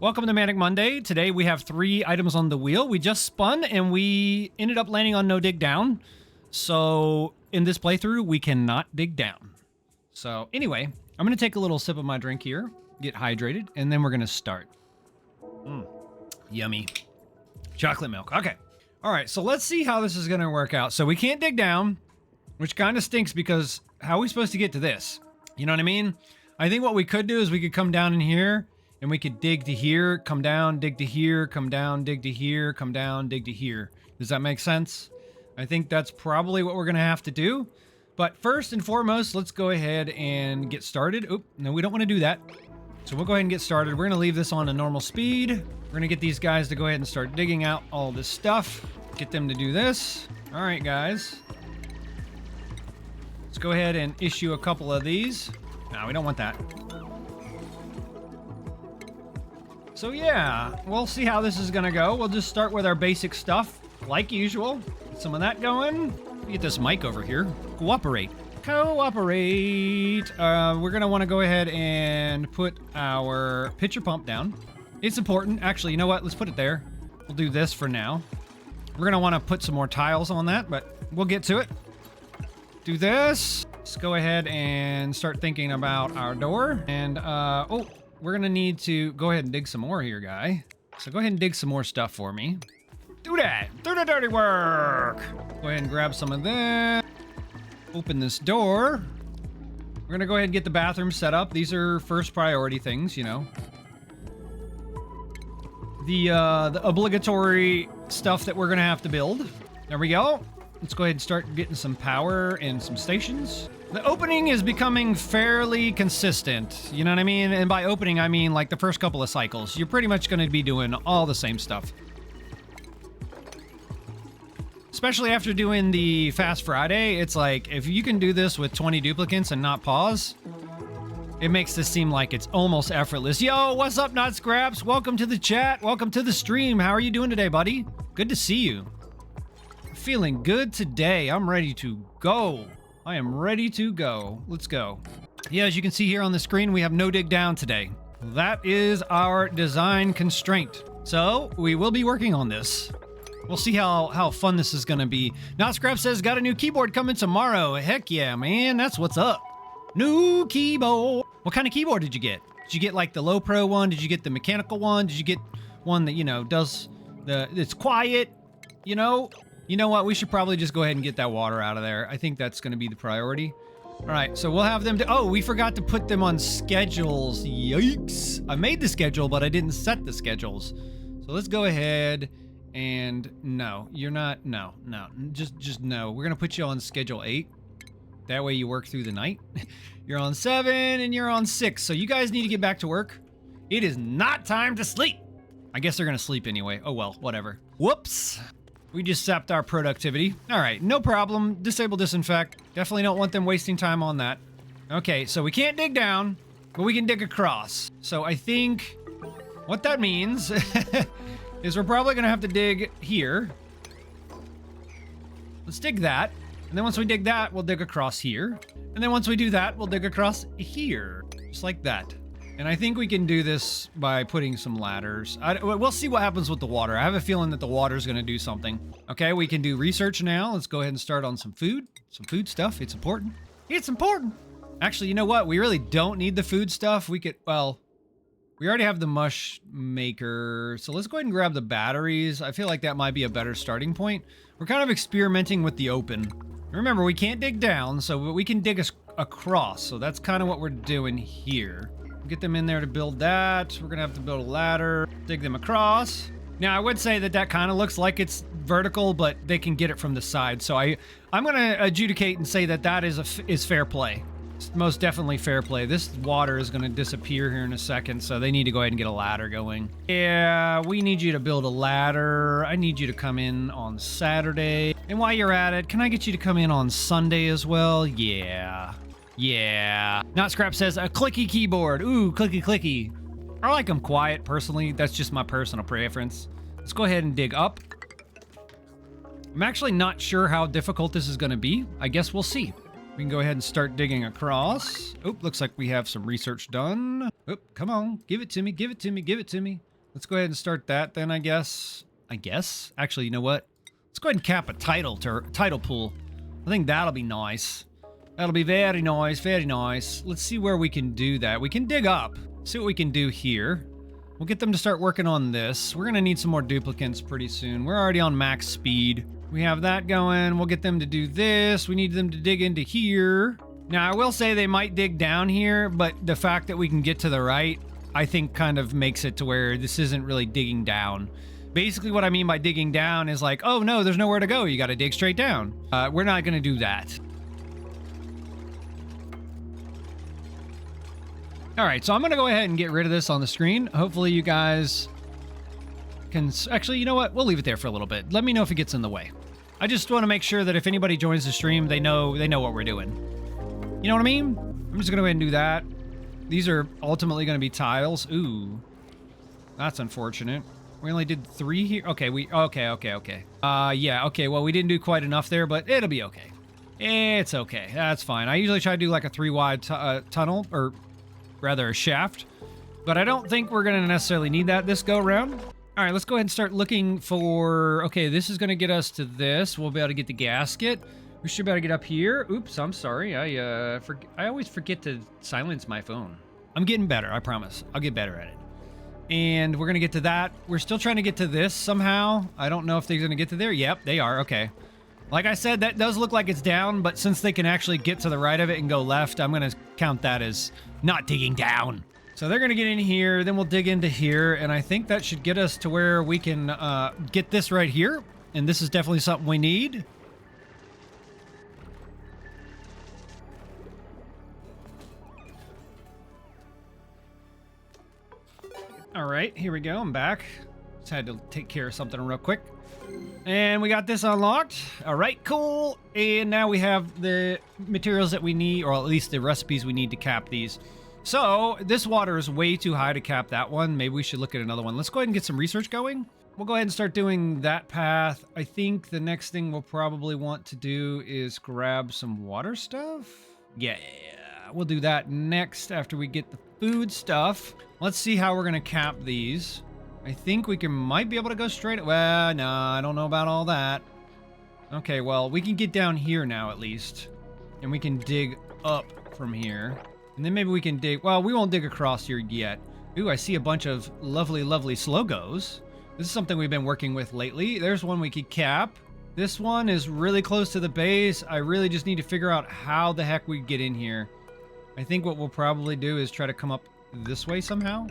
Welcome to Manic Monday. Today we have 3 items on the wheel. We just spun and we ended up landing on no dig down. So in this playthrough, we cannot dig down. So anyway, I'm going to take a little sip of my drink here, get hydrated, and then we're going to start. Yummy. Chocolate milk. Okay. All right, so let's see how this is going to work out. So we can't dig down, which kind of stinks because how are we supposed to get to this? You know what I mean? I think what we could do is we could come down in here and we could dig to here, come down, dig to here, come down, dig to here, come down, dig to here. Does that make sense? I think that's probably what we're going to have to do. But first and foremost, let's go ahead and get started. Oop, no, we don't want to do that. So we'll go ahead and get started. We're going to leave this on a normal speed. We're going to get these guys to go ahead and start digging out all this stuff. Get them to do this. All right, guys. Let's go ahead and issue a couple of these. No, we don't want that. So yeah, we'll see how this is gonna go. We'll just start with our basic stuff, like usual. Get some of that going. Get this mic over here. Cooperate. Cooperate. We're gonna wanna go ahead and put our pitcher pump down. It's important. Actually, you know what? Let's put it there. We'll do this for now. We're gonna wanna put some more tiles on that, but we'll get to it. Do this. Let's go ahead and start thinking about our door. And, oh, we're gonna need to go ahead and dig some more here, guy. So go ahead and dig some more stuff for me. Do that. Do the dirty work. Go ahead and grab some of that. Open this door. We're gonna go ahead and get the bathroom set up. These are first priority things, you know. The obligatory stuff that we're gonna have to build. There we go. Let's go ahead and start getting some power and some stations. The opening is becoming fairly consistent. You know what I mean? And by opening, I mean like the first couple of cycles. You're pretty much going to be doing all the same stuff. Especially after doing the Fast Friday, it's like, if you can do this with 20 duplicates and not pause, it makes this seem like it's almost effortless. Yo, what's up, Not Scraps? Welcome to the chat. Welcome to the stream. How are you doing today, buddy? Good to see you. Feeling good today. I'm ready to go. I am ready to go. Let's go. Yeah, as you can see here on the screen, we have no dig down today. That is our design constraint. So we will be working on this. We'll see how fun this is going to be. Not Scrap says, got a new keyboard coming tomorrow. Heck yeah, man. That's what's up. New keyboard. What kind of keyboard did you get? Did you get like the low pro one? Did you get the mechanical one? Did you get one that, you know, does it's quiet, you know? You know what? We should probably just go ahead and get that water out of there. I think that's going to be the priority. All right, so we'll have them do... Oh, we forgot to put them on schedules. Yikes. I made the schedule, but I didn't set the schedules. So let's go ahead and... No, you're not... No. Just no. We're going to put you on schedule 8. That way you work through the night. You're on 7 and you're on 6. So you guys need to get back to work. It is not time to sleep. I guess they're going to sleep anyway. Oh, well, whatever. Whoops. We just sapped our productivity. All right, no problem. Disable disinfect. Definitely don't want them wasting time on that. Okay, so we can't dig down, but we can dig across. So I think what that means is we're probably gonna have to dig here. Let's dig that. And then once we dig that, we'll dig across here. And then once we do that, we'll dig across here. Just like that. And I think we can do this by putting some ladders. We'll see what happens with the water. I have a feeling that the water is going to do something. Okay, we can do research now. Let's go ahead and start on some food stuff. It's important. It's important. Actually, you know what? We really don't need the food stuff. We could, well, we already have the mush maker. So let's go ahead and grab the batteries. I feel like that might be a better starting point. We're kind of experimenting with the open. Remember, we can't dig down, so we can dig across. So that's kind of what we're doing here. Get them in there to build that. We're gonna have to build a ladder, dig them across. Now, I would say that kind of looks like it's vertical, but they can get it from the side. So I'm gonna adjudicate and say that is fair play. It's most definitely fair play. This water is gonna disappear here in a second, so they need to go ahead and get a ladder going. Yeah, we need you to build a ladder. I need you to come in on Saturday. And while you're at it, can I get you to come in on Sunday as well? Yeah. Yeah. Not Scrap says, a clicky keyboard. Ooh, clicky clicky. I like them quiet, personally. That's just my personal preference. Let's go ahead and dig up. I'm actually not sure how difficult this is going to be. I guess we'll see. We can go ahead and start digging across. Oh, looks like we have some research done. Oh, come on. Give it to me, give it to me, give it to me. Let's go ahead and start that then, I guess. Actually, you know what? Let's go ahead and cap a tidal pool. I think that'll be nice. That'll be very nice, very nice. Let's see where we can do that. We can dig up. See what we can do here. We'll get them to start working on this. We're going to need some more duplicants pretty soon. We're already on max speed. We have that going. We'll get them to do this. We need them to dig into here. Now, I will say they might dig down here, but the fact that we can get to the right, I think kind of makes it to where this isn't really digging down. Basically, what I mean by digging down is like, oh no, there's nowhere to go. You got to dig straight down. We're not going to do that. All right, so I'm going to go ahead and get rid of this on the screen. Hopefully you guys can... Actually, you know what? We'll leave it there for a little bit. Let me know if it gets in the way. I just want to make sure that if anybody joins the stream, they know what we're doing. You know what I mean? I'm just going to go ahead and do that. These are ultimately going to be tiles. Ooh, that's unfortunate. We only did 3 here. Okay, okay. Yeah, okay, well, we didn't do quite enough there, but it'll be okay. It's okay. That's fine. I usually try to do like a 3-wide tunnel, or rather a shaft, but I don't think we're going to necessarily need that this go around. All right, let's go ahead and start looking for... Okay, this is going to get us to this. We'll be able to get the gasket. We should be able to get up here. Oops, I'm sorry. I always forget to silence my phone. I'm getting better, I promise. I'll get better at it. And we're going to get to that. We're still trying to get to this somehow. I don't know if they're going to get to there. Yep, they are. Okay. Like I said, that does look like it's down, but since they can actually get to the right of it and go left, I'm going to count that as not digging down. So they're going to get in here, then we'll dig into here, and I think that should get us to where we can get this right here. And this is definitely something we need. All right, here we go. I'm back. Just had to take care of something real quick. And we got this unlocked. All right, cool. And now we have the materials that we need, or at least the recipes we need to cap these. So this water is way too high to cap that one. Maybe we should look at another one. Let's go ahead and get some research going. We'll go ahead and start doing that path. I think the next thing we'll probably want to do is grab some water stuff. Yeah, we'll do that next after we get the food stuff. Let's see how we're going to cap these. I think we might be able to go straight. Well, no, I don't know about all that. Okay, well, we can get down here now at least. And we can dig up from here. And then maybe we can dig... Well, we won't dig across here yet. Ooh, I see a bunch of lovely, lovely slogos. This is something we've been working with lately. There's one we could cap. This one is really close to the base. I really just need to figure out how the heck we get in here. I think what we'll probably do is try to come up this way somehow.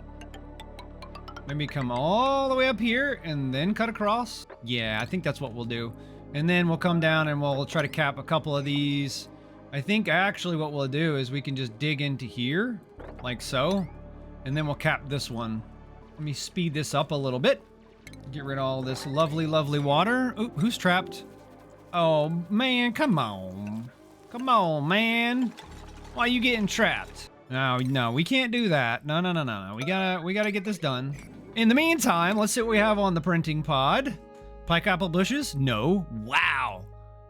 Maybe come all the way up here and then cut across. Yeah, I think that's what we'll do. And then we'll come down and we'll try to cap a couple of these. I think actually what we'll do is we can just dig into here, like so. And then we'll cap this one. Let me speed this up a little bit. Get rid of all this lovely, lovely water. Ooh, who's trapped? Oh, man, come on. Come on, man. Why are you getting trapped? No, we can't do that. No. We gotta get this done. In the meantime, let's see what we have on the printing pod. Pike apple bushes? No. Wow.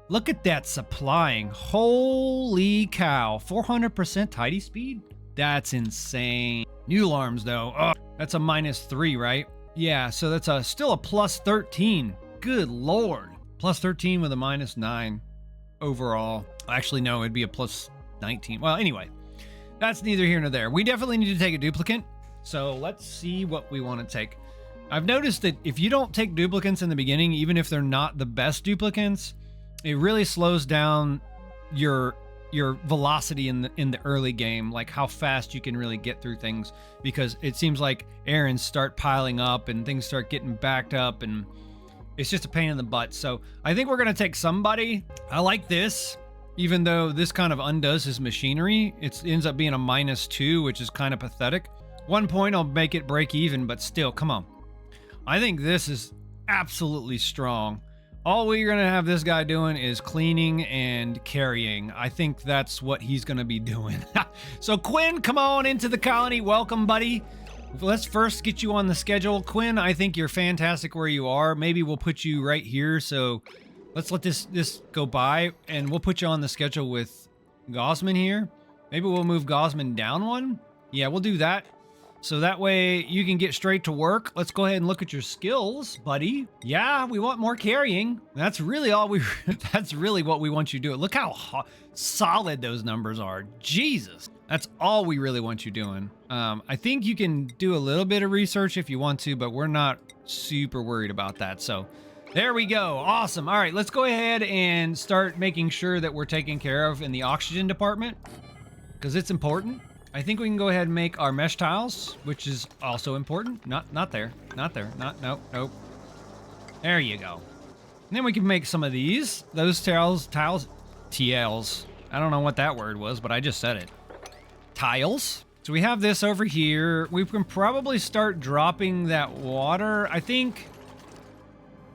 Look at that supplying. Holy cow. 400% tidy speed? That's insane. New alarms, though. Oh, that's a -3, right? Yeah, so that's still a +13. Good lord. +13 with a -9 overall. Actually, no, it'd be a +19. Well, anyway. That's neither here nor there. We definitely need to take a duplicate. So let's see what we want to take. I've noticed that if you don't take duplicates in the beginning, even if they're not the best duplicates, it really slows down your velocity in the early game, like how fast you can really get through things, because it seems like errands start piling up and things start getting backed up and it's just a pain in the butt. So I think we're going to take somebody. I like this. Even though this kind of undoes his machinery, it ends up being a -2, which is kind of pathetic. 1 point, I'll make it break even, but still, come on. I think this is absolutely strong. All we're going to have this guy doing is cleaning and carrying. I think that's what he's going to be doing. So Quinn, come on into the colony. Welcome, buddy. Let's first get you on the schedule. Quinn, I think you're fantastic where you are. Maybe we'll put you right here, so... Let's let this go by, and we'll put you on the schedule with Gosman here. Maybe we'll move Gosman down one. Yeah, we'll do that. So that way you can get straight to work. Let's go ahead and look at your skills, buddy. Yeah, we want more carrying. That's really all that's really what we want you to do. Look how solid those numbers are. Jesus. That's all we really want you doing. I think you can do a little bit of research if you want to, but we're not super worried about that. So there we go. Awesome. All right, let's go ahead and start making sure that we're taken care of in the oxygen department because it's important. I think we can go ahead and make our mesh tiles, which is also important. Not there. Nope. There you go. And then we can make some of these. Those tiles. TLs. I don't know what that word was, but I just said it. Tiles. So we have this over here. We can probably start dropping that water. I think,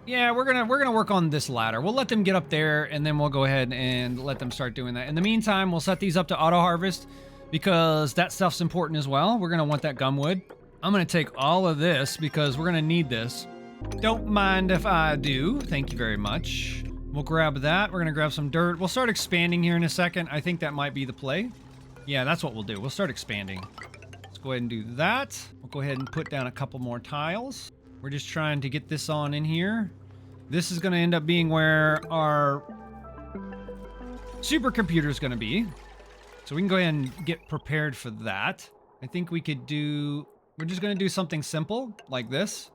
yeah, we're gonna work on this ladder. We'll let them get up there, and then we'll go ahead and let them start doing that. In the meantime, we'll set these up to auto harvest, because that stuff's important as well. We're gonna want that gumwood. I'm gonna take all of this because we're gonna need this. Don't mind if I do. Thank you very much. We'll grab that. We're gonna grab some dirt. We'll start expanding here in a second. I think that might be the play. Yeah, that's what we'll do. We'll start expanding. Let's go ahead and do that. We'll go ahead and put down a couple more tiles. We're just trying to get this on in here. This is gonna end up being where our supercomputer is gonna be. So we can go ahead and get prepared for that. I think we could do, we're just gonna do something simple like this.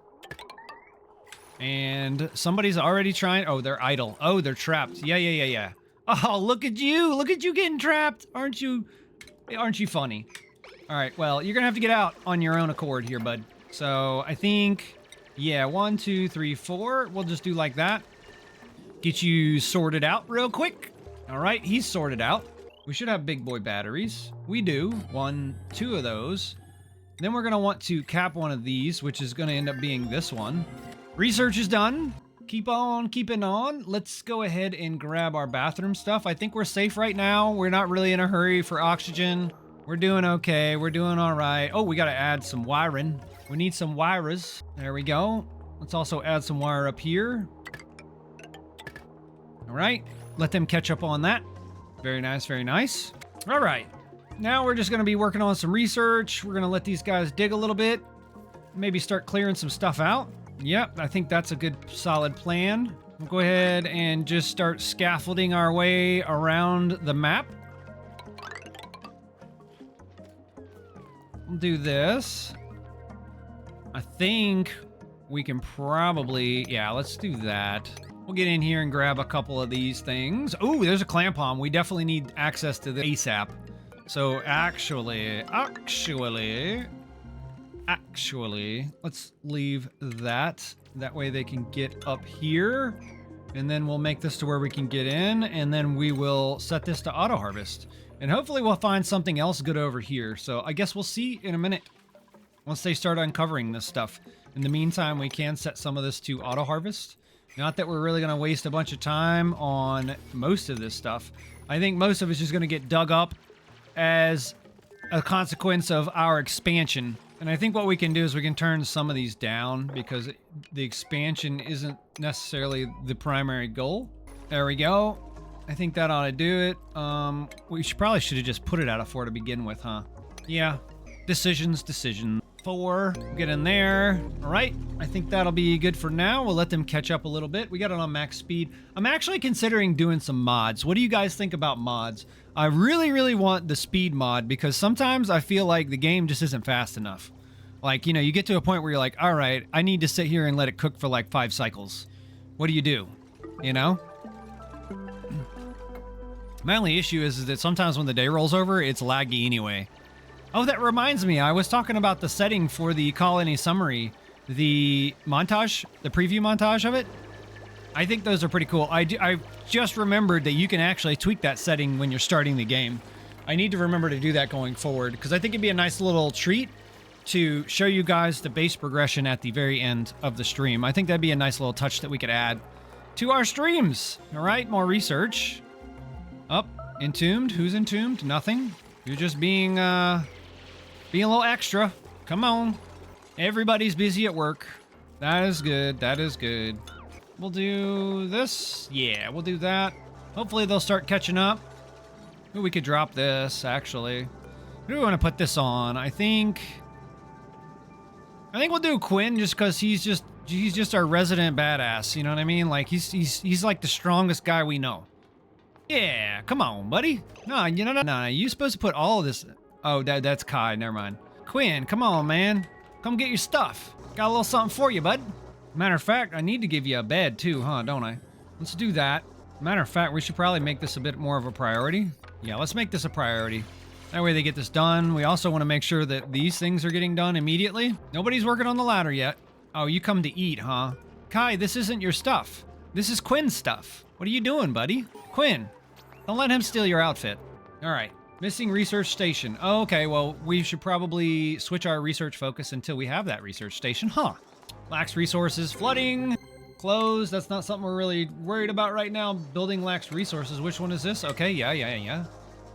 And somebody's already trying, oh, they're idle. Oh, they're trapped. Yeah. Oh, look at you getting trapped. Aren't you funny? All right, well, you're gonna have to get out on your own accord here, bud. So I think, yeah, 1, 2, 3, 4. We'll just do like that. Get you sorted out real quick. All right, he's sorted out. We should have big boy batteries. We do. 1, 2 of those. Then we're gonna want to cap one of these, which is gonna end up being this one. Research is done. Keep on keeping on. Let's go ahead and grab our bathroom stuff. I think we're safe right now. We're not really in a hurry for oxygen. We're doing okay. We're doing all right. Oh, we gotta add some wiring. We need some wires. There we go. Let's also add some wire up here. All right. Let them catch up on that. Very nice, very nice. All right, now we're just gonna be working on some research. We're gonna let these guys dig a little bit, maybe start clearing some stuff out. Yep, I think that's a good, solid plan. We'll go ahead and just start scaffolding our way around the map. We'll do this. I think we can probably, yeah, let's do that. We'll get in here and grab a couple of these things. Oh, there's a clamp on. We definitely need access to the ASAP. So actually, let's leave that. That way they can get up here. And then we'll make this to where we can get in. And then we will set this to auto harvest. And hopefully we'll find something else good over here. So I guess we'll see in a minute once they start uncovering this stuff. In the meantime, we can set some of this to auto harvest. Not that we're really going to waste a bunch of time on most of this stuff. I think most of it's just going to get dug up as a consequence of our expansion. And I think what we can do is we can turn some of these down because the expansion isn't necessarily the primary goal. There we go. I think that ought to do it. We probably should have just put it out of 4 to begin with, huh? Yeah. Decision. 4. Get in there. All right. I think that'll be good for now. We'll let them catch up a little bit. We got it on max speed. I'm actually considering doing some mods. What do you guys think about mods? I really want the speed mod because sometimes I feel like the game just isn't fast enough. Like, you know, you get to a point where you're like, all right, I need to sit here and let it cook for like 5 cycles. What do? You know? My only issue is that sometimes when the day rolls over, it's laggy anyway. Oh, that reminds me. I was talking about the setting for the colony summary, the montage, the preview montage of it. I think those are pretty cool. I just remembered that you can actually tweak that setting when you're starting the game. I need to remember to do that going forward because I think it'd be a nice little treat to show you guys the base progression at the very end of the stream. I think that'd be a nice little touch that we could add to our streams. All right, more research. Up, entombed. Who's entombed? Nothing. You're just being a little extra. Come on. Everybody's busy at work. That is good. That is good. We'll do this. Yeah, we'll do that. Hopefully they'll start catching up. Ooh, we could drop this, actually. What do we want to put this on? I think we'll do Quinn just because he's just our resident badass. You know what I mean? Like he's like the strongest guy we know. Yeah, come on, buddy. No, no. You're supposed to put all of this. Oh, that's Kai. Never mind. Quinn, come on, man. Come get your stuff. Got a little something for you, bud. Matter of fact, I need to give you a bed too, huh? Don't I? Let's do that. Matter of fact, we should probably make this a bit more of a priority. Yeah, let's make this a priority. That way they get this done. We also want to make sure that these things are getting done immediately. Nobody's working on the ladder yet. Oh, you come to eat, huh? Kai, this isn't your stuff. This is Quinn's stuff. What are you doing, buddy? Quinn, don't let him steal your outfit. All right. Missing research station. Oh, okay, well, we should probably switch our research focus until we have that research station. Huh. Lacks resources. Flooding. Closed. That's not something we're really worried about right now. Building lacks resources. Which one is this? Okay, yeah.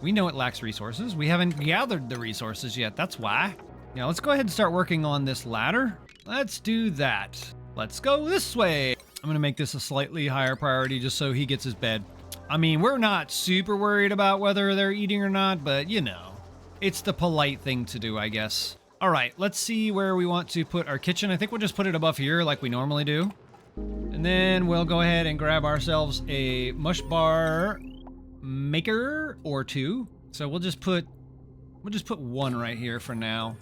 We know it lacks resources. We haven't gathered the resources yet. That's why. Now, let's go ahead and start working on this ladder. Let's do that. Let's go this way. I'm going to make this a slightly higher priority just so he gets his bed. I mean, we're not super worried about whether they're eating or not, but you know, it's the polite thing to do, I guess. All right, let's see where we want to put our kitchen. I think we'll just put it above here like we normally do. And then we'll go ahead and grab ourselves a mush bar maker or two. So we'll just put one right here for now.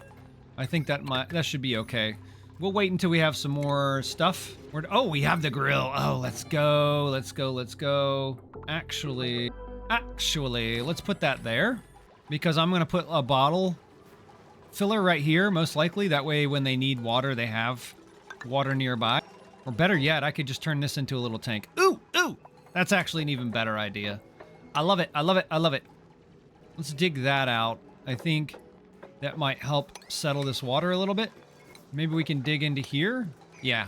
I think that should be okay. We'll wait until we have some more stuff. Oh, we have the grill. Oh, let's go. Actually, let's put that there because I'm going to put a bottle filler right here, most likely. That way, when they need water, they have water nearby. Or better yet, I could just turn this into a little tank. Ooh. That's actually an even better idea. I love it. Let's dig that out. I think that might help settle this water a little bit. Maybe we can dig into here. Yeah.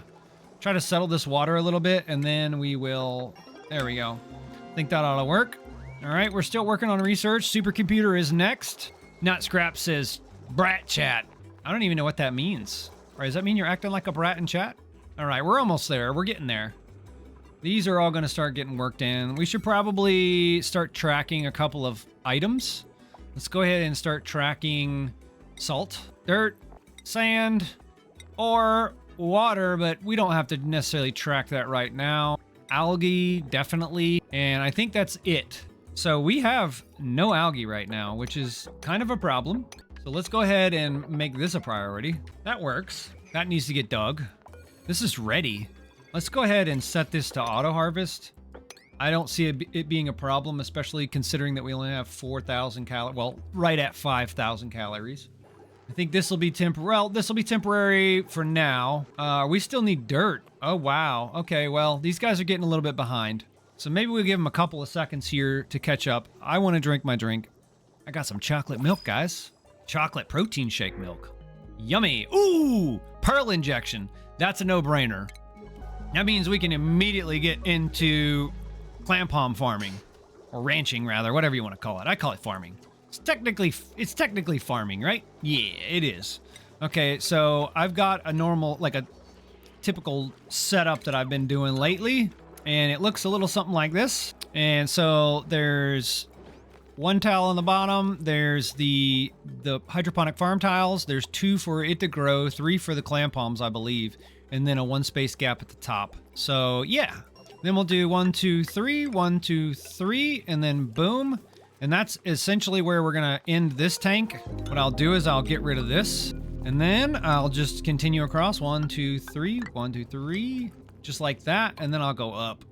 Try to settle this water a little bit, and then we will... There we go. I think that ought to work. All right, we're still working on research. Supercomputer is next. Not Scrap says, brat chat. I don't even know what that means. Or does that mean you're acting like a brat in chat? All right, we're almost there. We're getting there. These are all going to start getting worked in. We should probably start tracking a couple of items. Let's go ahead and start tracking salt, dirt, sand, or water, but we don't have to necessarily track that right now. Algae, definitely. And I think that's it. So we have no algae right now, which is kind of a problem. So let's go ahead and make this a priority. That works. That needs to get dug. This is ready. Let's go ahead and set this to auto harvest. I don't see it being a problem, especially considering that we only have 4,000 calories. Well, right at 5,000 calories. I think this will be temporary for now. We still need dirt. Oh, wow. Okay, well, these guys are getting a little bit behind. So maybe we'll give them a couple of seconds here to catch up. I want to drink my drink. I got some chocolate milk, guys. Chocolate protein shake milk. Yummy. Ooh, pearl injection. That's a no-brainer. That means we can immediately get into clam palm farming. Or ranching, rather. Whatever you want to call it. I call it farming. It's technically farming, right? Yeah, it is. Okay, so I've got a normal, like a typical setup that I've been doing lately, and it looks a little something like this. And so there's one tile on the bottom, there's the hydroponic farm tiles, there's 2 for it to grow, 3 for the clam palms, I believe, and then a 1 space gap at the top. So yeah, then we'll do 1, 2, 3, 1, 2, 3, and then boom. And that's essentially where we're gonna end this tank. What I'll do is I'll get rid of this, and then I'll just continue across 1, 2, 3, 1, 2, 3, just like that, and then I'll go up.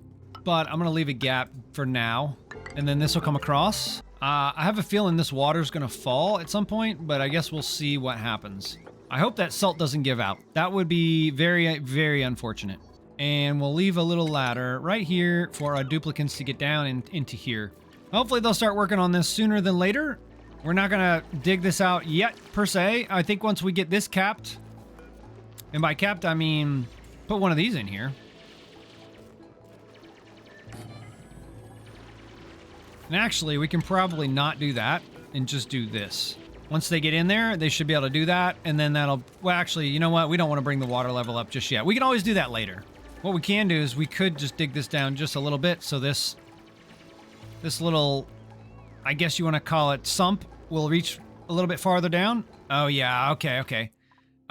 But I'm gonna leave a gap for now, and then this will come across. I have a feeling this water's gonna fall at some point, but I guess we'll see what happens. I hope that salt doesn't give out. That would be very, very unfortunate. And we'll leave a little ladder right here for our duplicants to get down into here. Hopefully they'll start working on this sooner than later. We're not gonna dig this out yet, per se. I think once we get this capped, and by capped, I mean put one of these in here. And actually, we can probably not do that and just do this. Once they get in there, they should be able to do that, and then that'll... Well, actually, you know what? We don't want to bring the water level up just yet. We can always do that later. What we can do is we could just dig this down just a little bit, so this little I guess you want to call it sump, will reach a little bit farther down. Oh yeah, okay.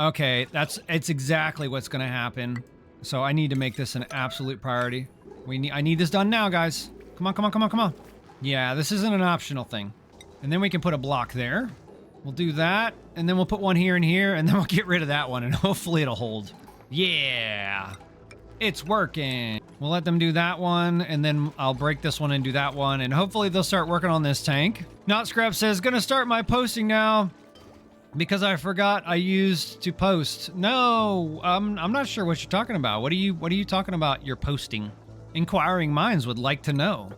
Okay, it's exactly what's gonna happen. So I need to make this an absolute priority. I need this done now, guys. Come on. Yeah, this isn't an optional thing. And then we can put a block there. We'll do that, and then we'll put one here and here, and then we'll get rid of that one, and hopefully it'll hold. Yeah, it's working. We'll let them do that one, and then I'll break this one and do that one, and hopefully they'll start working on this tank. Not Scrap says, gonna start my posting now because I forgot I used to post. No, I'm not sure what you're talking about. What are you talking about? You're posting. Inquiring minds would like to know.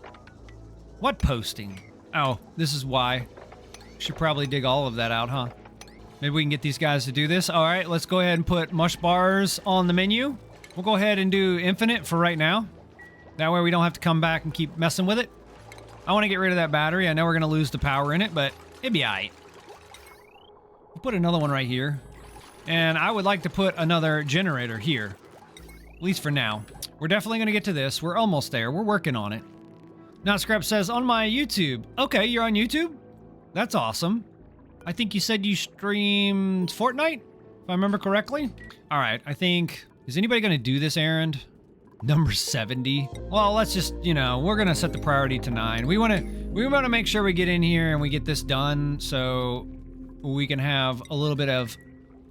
What posting? Oh, this is why. Should probably dig all of that out, huh? Maybe we can get these guys to do this. All right, let's go ahead and put mush bars on the menu. We'll go ahead and do infinite for right now. That way we don't have to come back and keep messing with it. I want to get rid of that battery. I know we're going to lose the power in it, but it'd be all right. We'll put another one right here. And I would like to put another generator here. At least for now. We're definitely going to get to this. We're almost there. We're working on it. Not Scrap says, on my YouTube. Okay, you're on YouTube? That's awesome. I think you said you streamed Fortnite, if I remember correctly. All right, I think... Is anybody going to do this errand? Number 70? Well, let's just, we're going to set the priority to 9. We want to make sure we get in here and we get this done so we can have a little bit of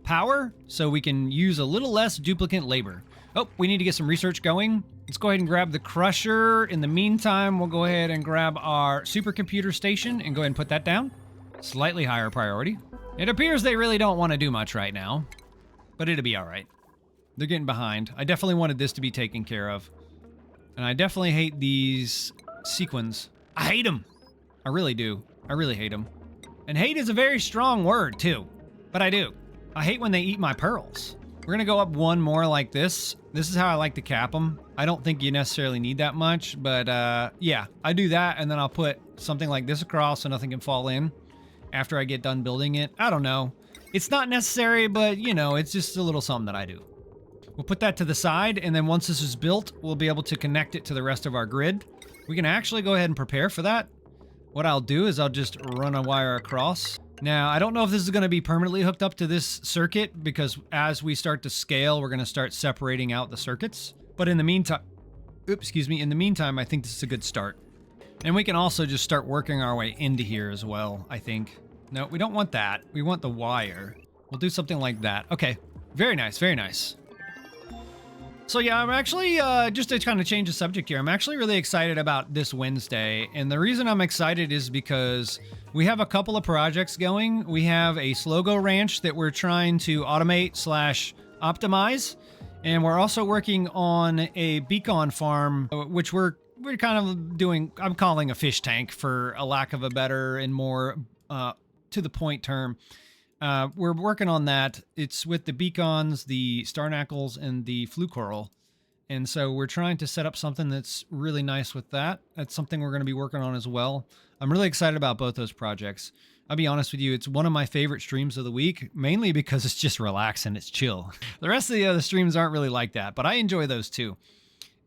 power so we can use a little less duplicate labor. Oh, we need to get some research going. Let's go ahead and grab the crusher. In the meantime, we'll go ahead and grab our supercomputer station and go ahead and put that down. Slightly higher priority. It appears they really don't want to do much right now, but it'll be all right. They're getting behind. I definitely wanted this to be taken care of. And I definitely hate these sequins. I hate them. I really do. I really hate them. And hate is a very strong word, too. But I do. I hate when they eat my pearls. We're going to go up one more like this. This is how I like to cap them. I don't think you necessarily need that much, but yeah, I do that, and then I'll put something like this across so nothing can fall in after I get done building it. I don't know. It's not necessary, but, it's just a little something that I do. We'll put that to the side, and then once this is built, we'll be able to connect it to the rest of our grid. We can actually go ahead and prepare for that. What I'll do is I'll just run a wire across. Now, I don't know if this is going to be permanently hooked up to this circuit, because as we start to scale, we're going to start separating out the circuits. But in the meantime, in the meantime, I think this is a good start. And we can also just start working our way into here as well, I think. No, we don't want that. We want the wire. We'll do something like that. Okay, very nice, very nice. So yeah, I'm actually, just to kind of change the subject here, I'm actually really excited about this Wednesday. And the reason I'm excited is because we have a couple of projects going. We have a Slogo ranch that we're trying to automate / optimize. And we're also working on a beacon farm, which we're kind of doing, I'm calling a fish tank for a lack of a better and more to the point term. We're working on that. It's with the beacons, the starnacles, and the flue coral. And so we're trying to set up something that's really nice with that. That's something we're going to be working on as well. I'm really excited about both those projects. I'll be honest with you, it's one of my favorite streams of the week, mainly because it's just relaxing, it's chill. The rest of the other streams aren't really like that, but I enjoy those too.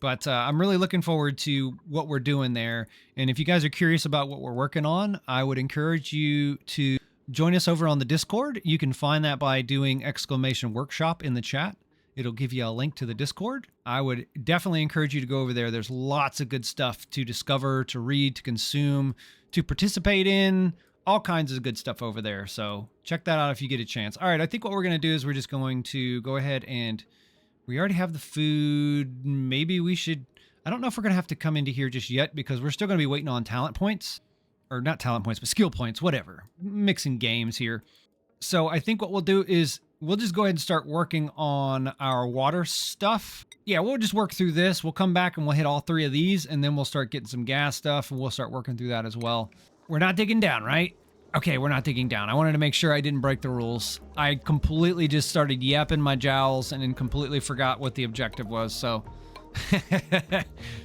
But I'm really looking forward to what we're doing there. And if you guys are curious about what we're working on, I would encourage you to join us over on the Discord. You can find that by doing !workshop in the chat. It'll give you a link to the Discord. I would definitely encourage you to go over there. There's lots of good stuff to discover, to read, to consume, to participate in, all kinds of good stuff over there. So check that out if you get a chance. All right, I think what we're going to do is we're just going to go ahead and we already have the food. Maybe we should, I don't know if we're going to have to come into here just yet because we're still going to be waiting on talent points. Or not talent points, but skill points, whatever. Mixing games here. So I think what we'll do is we'll just go ahead and start working on our water stuff. Yeah, we'll just work through this. We'll come back and we'll hit all 3 of these, and then we'll start getting some gas stuff, and we'll start working through that as well. We're not digging down, right? Okay, we're not digging down. I wanted to make sure I didn't break the rules. I completely just started yapping my jowls and then completely forgot what the objective was, so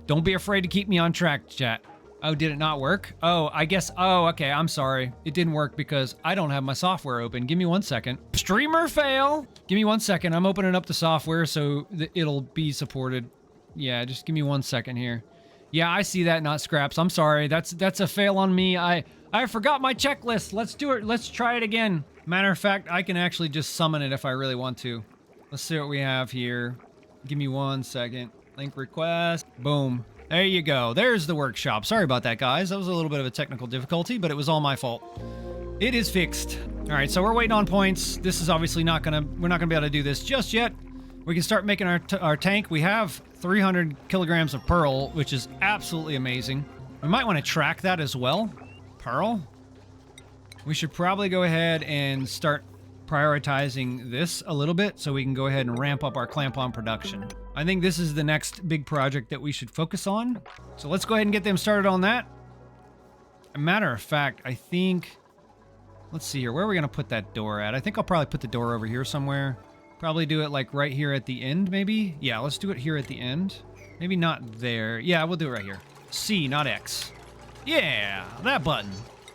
don't be afraid to keep me on track, chat. Oh, did it not work? Oh, I guess, oh, okay, I'm sorry. It didn't work because I don't have my software open. Give me 1 second. Streamer fail! Give me 1 second. I'm opening up the software so it'll be supported. Yeah, just give me 1 second here. Yeah, I see that, not Scraps. I'm sorry. That's a fail on me. I I forgot my checklist. Let's do it. Let's try it again. Matter of fact, I can actually just summon it if I really want to. Let's see what we have here. Give me 1 second. Link request. Boom. There you go. There's the workshop. Sorry about that, guys. That was a little bit of a technical difficulty, but it was all my fault. It is fixed. All right, so we're waiting on points. This is obviously we're not gonna be able to do this just yet. We can start making our tank. We have 300 kilograms of pearl, which is absolutely amazing. We might want to track that as well. Pearl. We should probably go ahead and start prioritizing this a little bit so we can go ahead and ramp up our clamp-on production. I think this is the next big project that we should focus on. So let's go ahead and get them started on that. A matter of fact, I think... Let's see here. Where are we going to put that door at? I think I'll probably put the door over here somewhere. Probably do it like right here at the end, maybe? Yeah, let's do it here at the end. Maybe not there. Yeah, we'll do it right here. C, not X. Yeah, that button.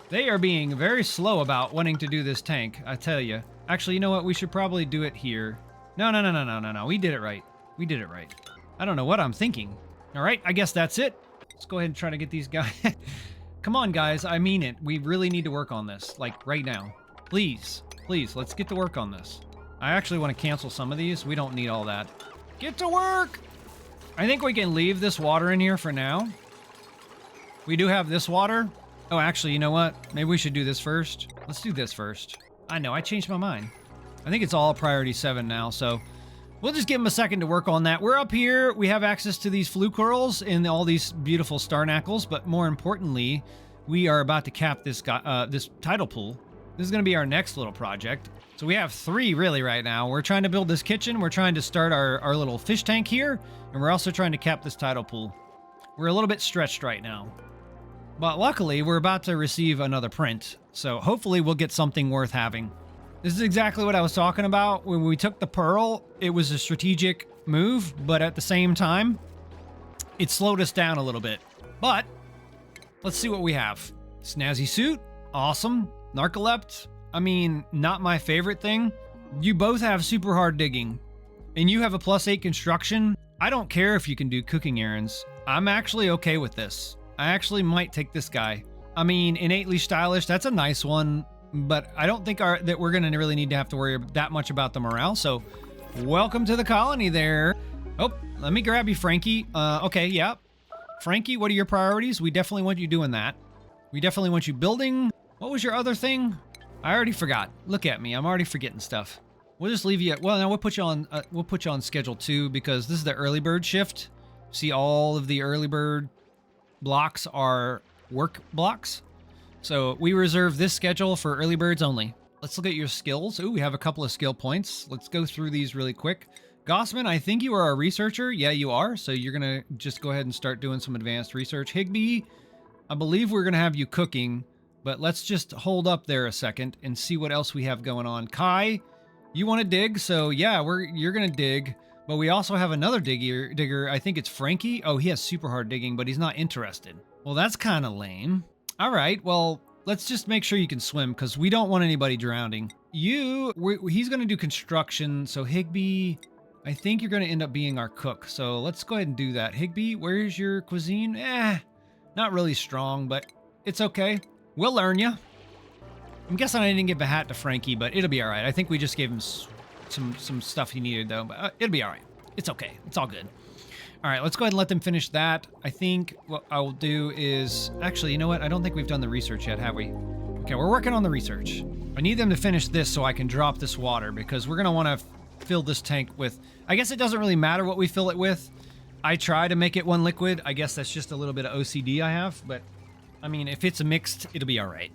They are being very slow about wanting to do this tank, I tell you. Actually, you know what? We should probably do it here. No. We did it right. We did it right. I don't know what I'm thinking. All right, I guess that's it. Let's go ahead and try to get these guys... Come on, guys. I mean it. We really need to work on this, like right now. Please, let's get to work on this. I actually want to cancel some of these. We don't need all that. Get to work! I think we can leave this water in here for now. We do have this water. Oh, actually, you know what? Maybe we should do this first. Let's do this first. I know, I changed my mind. I think it's all priority 7 now, so we'll just give them a second to work on that. We're up here. We have access to these fluke corals and all these beautiful starnacles, but more importantly, we are about to cap this tidal pool. This is going to be our next little project. So we have 3 really right now. We're trying to build this kitchen. We're trying to start our little fish tank here, and we're also trying to cap this tidal pool. We're a little bit stretched right now. But luckily, we're about to receive another print, so hopefully we'll get something worth having. This is exactly what I was talking about. When we took the pearl, it was a strategic move, but at the same time, it slowed us down a little bit. But let's see what we have. Snazzy suit, awesome. Narcolept, I mean, not my favorite thing. You both have super hard digging, and you have a +8 construction. I don't care if you can do cooking errands. I'm actually okay with this. I actually might take this guy. I mean, innately stylish, that's a nice one, but I don't think that we're going to really need to have to worry that much about the morale, so welcome to the colony there. Oh, let me grab you, Frankie. Okay, yeah. Frankie, what are your priorities? We definitely want you doing that. We definitely want you building. What was your other thing? I already forgot. Look at me, I'm already forgetting stuff. We'll just leave you at, well, no, we'll put you on schedule 2 because this is the early bird shift. See, all of the early bird blocks are work blocks. So we reserve this schedule for early birds only. Let's look at your skills. Ooh, we have a couple of skill points. Let's go through these really quick. Gossman, I think you are a researcher. Yeah, you are. So you're going to just go ahead and start doing some advanced research. Higby, I believe we're going to have you cooking, but let's just hold up there a second and see what else we have going on. Kai, you want to dig? So yeah, you're going to dig. But we also have another digger. I think it's Frankie. Oh, he has super hard digging, but he's not interested. Well, that's kind of lame. All right, well, let's just make sure you can swim because we don't want anybody drowning. He's going to do construction. So Higby, I think you're going to end up being our cook. So let's go ahead and do that. Higby, where's your cuisine? Not really strong, but it's okay. We'll learn you. I'm guessing I didn't give a hat to Frankie, but it'll be all right. I think we just gave him some stuff he needed though, but it'll be all right. It's okay. It's all good. All right, let's go ahead and let them finish that. I think what I will do is, actually, you know what? I don't think we've done the research yet, have we? Okay, we're working on the research. I need them to finish this so I can drop this water because we're gonna want to fill this tank with, I guess it doesn't really matter what we fill it with. I try to make it one liquid. I guess that's just a little bit of OCD I have, but I mean, if it's a mixed, it'll be all right.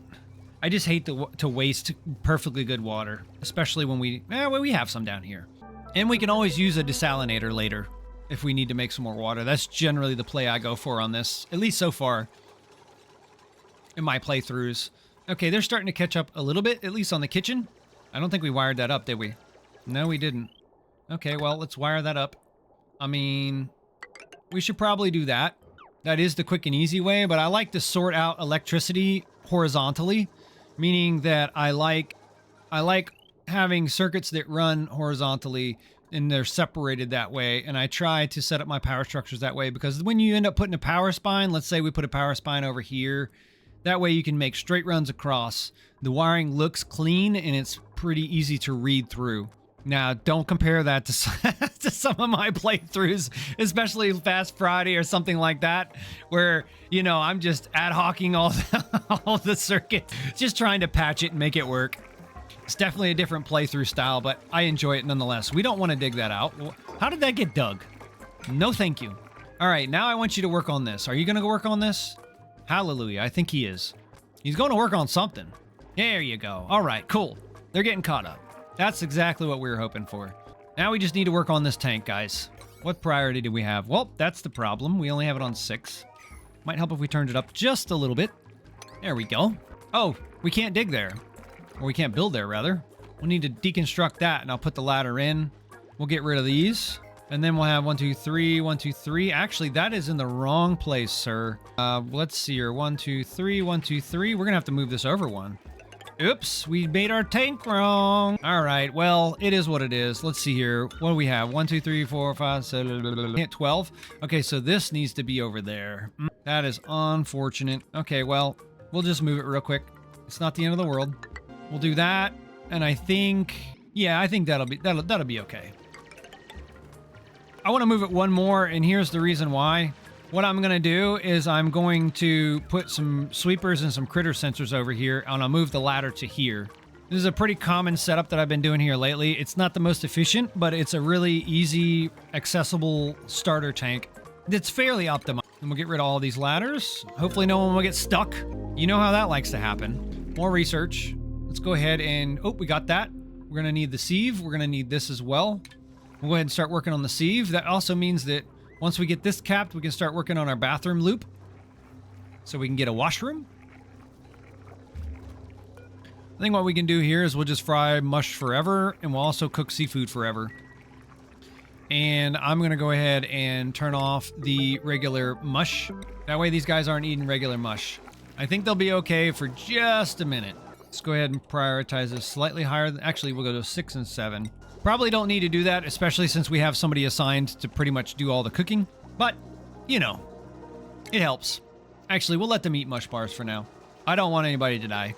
I just hate to waste perfectly good water, especially when we have some down here. And we can always use a desalinator later if we need to make some more water. That's generally the play I go for on this, at least so far in my playthroughs. Okay, they're starting to catch up a little bit, at least on the kitchen. I don't think we wired that up, did we? No, we didn't. Okay, well, let's wire that up. I mean, we should probably do that. That is the quick and easy way, but I like to sort out electricity horizontally. Meaning that I like having circuits that run horizontally and they're separated that way. And I try to set up my power structures that way because when you end up putting a power spine, let's say we put a power spine over here, That way you can make straight runs across. The wiring looks clean and it's pretty easy to read through. Now, don't compare that to, to some of my playthroughs, especially Fast Friday or something like that, where, you know, I'm just ad hocing all the circuit, just trying to patch it and make it work. It's definitely a different playthrough style, but I enjoy it nonetheless. We don't want to dig that out. How did that get dug? No, thank you. All right, now I want you to work on this. Are you going to work on this? Hallelujah, I think he is. He's going to work on something. There you go. All right, cool. They're getting caught up. That's exactly what we were hoping for. Now we just need to work on this tank, guys. What priority do we have? Well, that's the problem. We only have it on 6. Might help if we turned it up just a little bit. There we go. Oh, we can't dig there. Or we can't build there, rather. We'll need to deconstruct that, and I'll put the ladder in. We'll get rid of these. And then we'll have 1, 2, 3, 1, 2, 3. Actually, that is in the wrong place, sir. Let's see here. 1, 2, 3, 1, 2, 3. We're going to have to move this over one. Oops, we made our tank wrong. All right, well, it is what it is. Let's see here. What do we have? 1, 2, 3, 4, 5, 7, 12. Okay, so this needs to be over there. That is unfortunate. Okay, well, we'll just move it real quick. It's not the end of the world. We'll do that, and I think, yeah, I think that'll be okay. I want to move it one more, and here's the reason why. What I'm going to do is I'm going to put some sweepers and some critter sensors over here, and I'll move the ladder to here. This is a pretty common setup that I've been doing here lately. It's not the most efficient, but it's a really easy, accessible starter tank. It's fairly optimized. And we'll get rid of all these ladders. Hopefully no one will get stuck. You know how that likes to happen. More research. Let's go ahead and... Oh, we got that. We're going to need the sieve. We're going to need this as well. We'll go ahead and start working on the sieve. That also means that once we get this capped, we can start working on our bathroom loop. So we can get a washroom. I think what we can do here is we'll just fry mush forever, and we'll also cook seafood forever. And I'm going to go ahead and turn off the regular mush. That way these guys aren't eating regular mush. I think they'll be okay for just a minute. Let's go ahead and prioritize this slightly higher. Actually, we'll go to 6 and 7. Probably don't need to do that, especially since we have somebody assigned to pretty much do all the cooking. But, you know, it helps. Actually, we'll let them eat mush bars for now. I don't want anybody to die.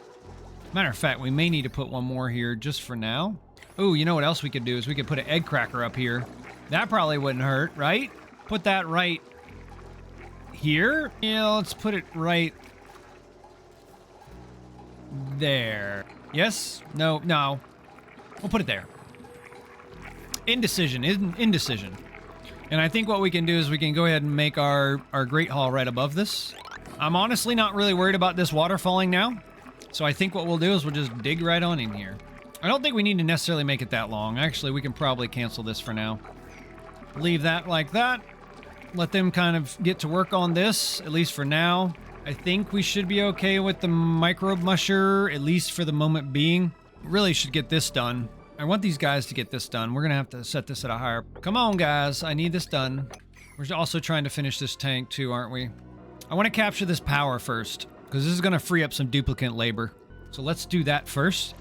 Matter of fact, we may need to put one more here just for now. Ooh, you know what else we could do is we could put an egg cracker up here. That probably wouldn't hurt, right? Put that right here. Yeah, let's put it right there. Yes? No, no. We'll put it there. Indecision. Indecision. And I think what we can do is we can go ahead and make our Great Hall right above this. I'm honestly not really worried about this water falling now. So I think what we'll do is we'll just dig right on in here. I don't think we need to necessarily make it that long. Actually, we can probably cancel this for now. Leave that like that. Let them kind of get to work on this, at least for now. I think we should be okay with the microbe musher, at least for the moment being. Really should get this done. I want these guys to get this done. We're going to have to set this at a higher... Come on, guys. I need this done. We're also trying to finish this tank, too, aren't we? I want to capture this power first, because this is going to free up some duplicate labor. So let's do that first.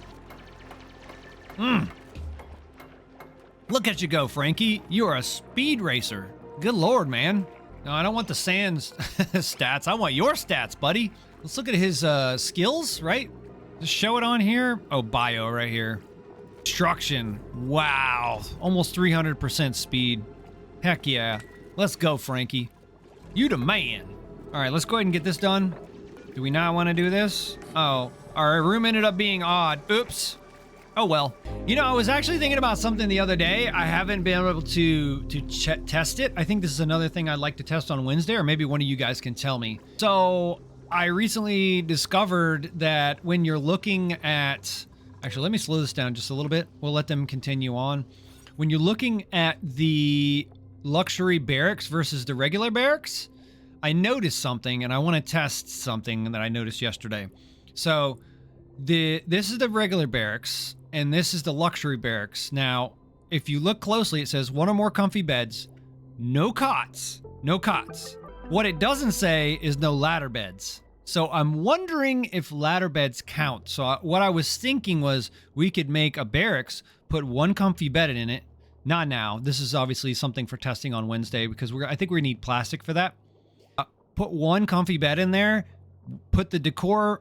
Look at you go, Frankie. You are a speed racer. Good lord, man. No, I don't want the Sans stats. I want your stats, buddy. Let's look at his skills, right? Just show it on here. Oh, bio right here. Construction. Wow. Almost 300% speed. Heck yeah. Let's go, Frankie. You the man. All right, let's go ahead and get this done. Do we not want to do this? Oh, our room ended up being odd. Oops. Oh, well. You know, I was actually thinking about something the other day. I haven't been able to test it. I think this is another thing I'd like to test on Wednesday, or maybe one of you guys can tell me. So I recently discovered that when you're looking at... Actually, let me slow this down just a little bit. We'll let them continue on. When you're looking at the luxury barracks versus the regular barracks, I noticed something, and I want to test something that I noticed yesterday. So this is the regular barracks, and this is the luxury barracks. Now, if you look closely, it says 1 or more comfy beds, no cots, no cots. What it doesn't say is no ladder beds. So I'm wondering if ladder beds count. So what I was thinking was we could make a barracks, put 1 comfy bed in it. Not now. This is obviously something for testing on Wednesday because I think we need plastic for that. Put 1 comfy bed in there, put the decor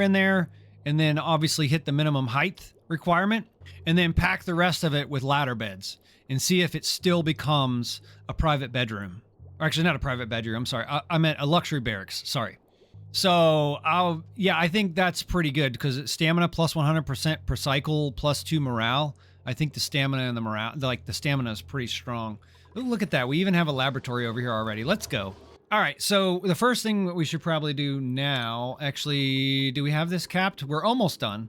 in there, and then obviously hit the minimum height requirement, and then pack the rest of it with ladder beds and see if it still becomes a private bedroom. Or actually not a private bedroom, I'm sorry. I meant a luxury barracks, sorry. So I think that's pretty good because it's stamina plus 100% per cycle plus 2 morale. I think the stamina and the morale, like the stamina is pretty strong. Ooh, look at that. We even have a laboratory over here already. Let's go. All right. So the first thing that we should probably do now, actually, do we have this capped? We're almost done.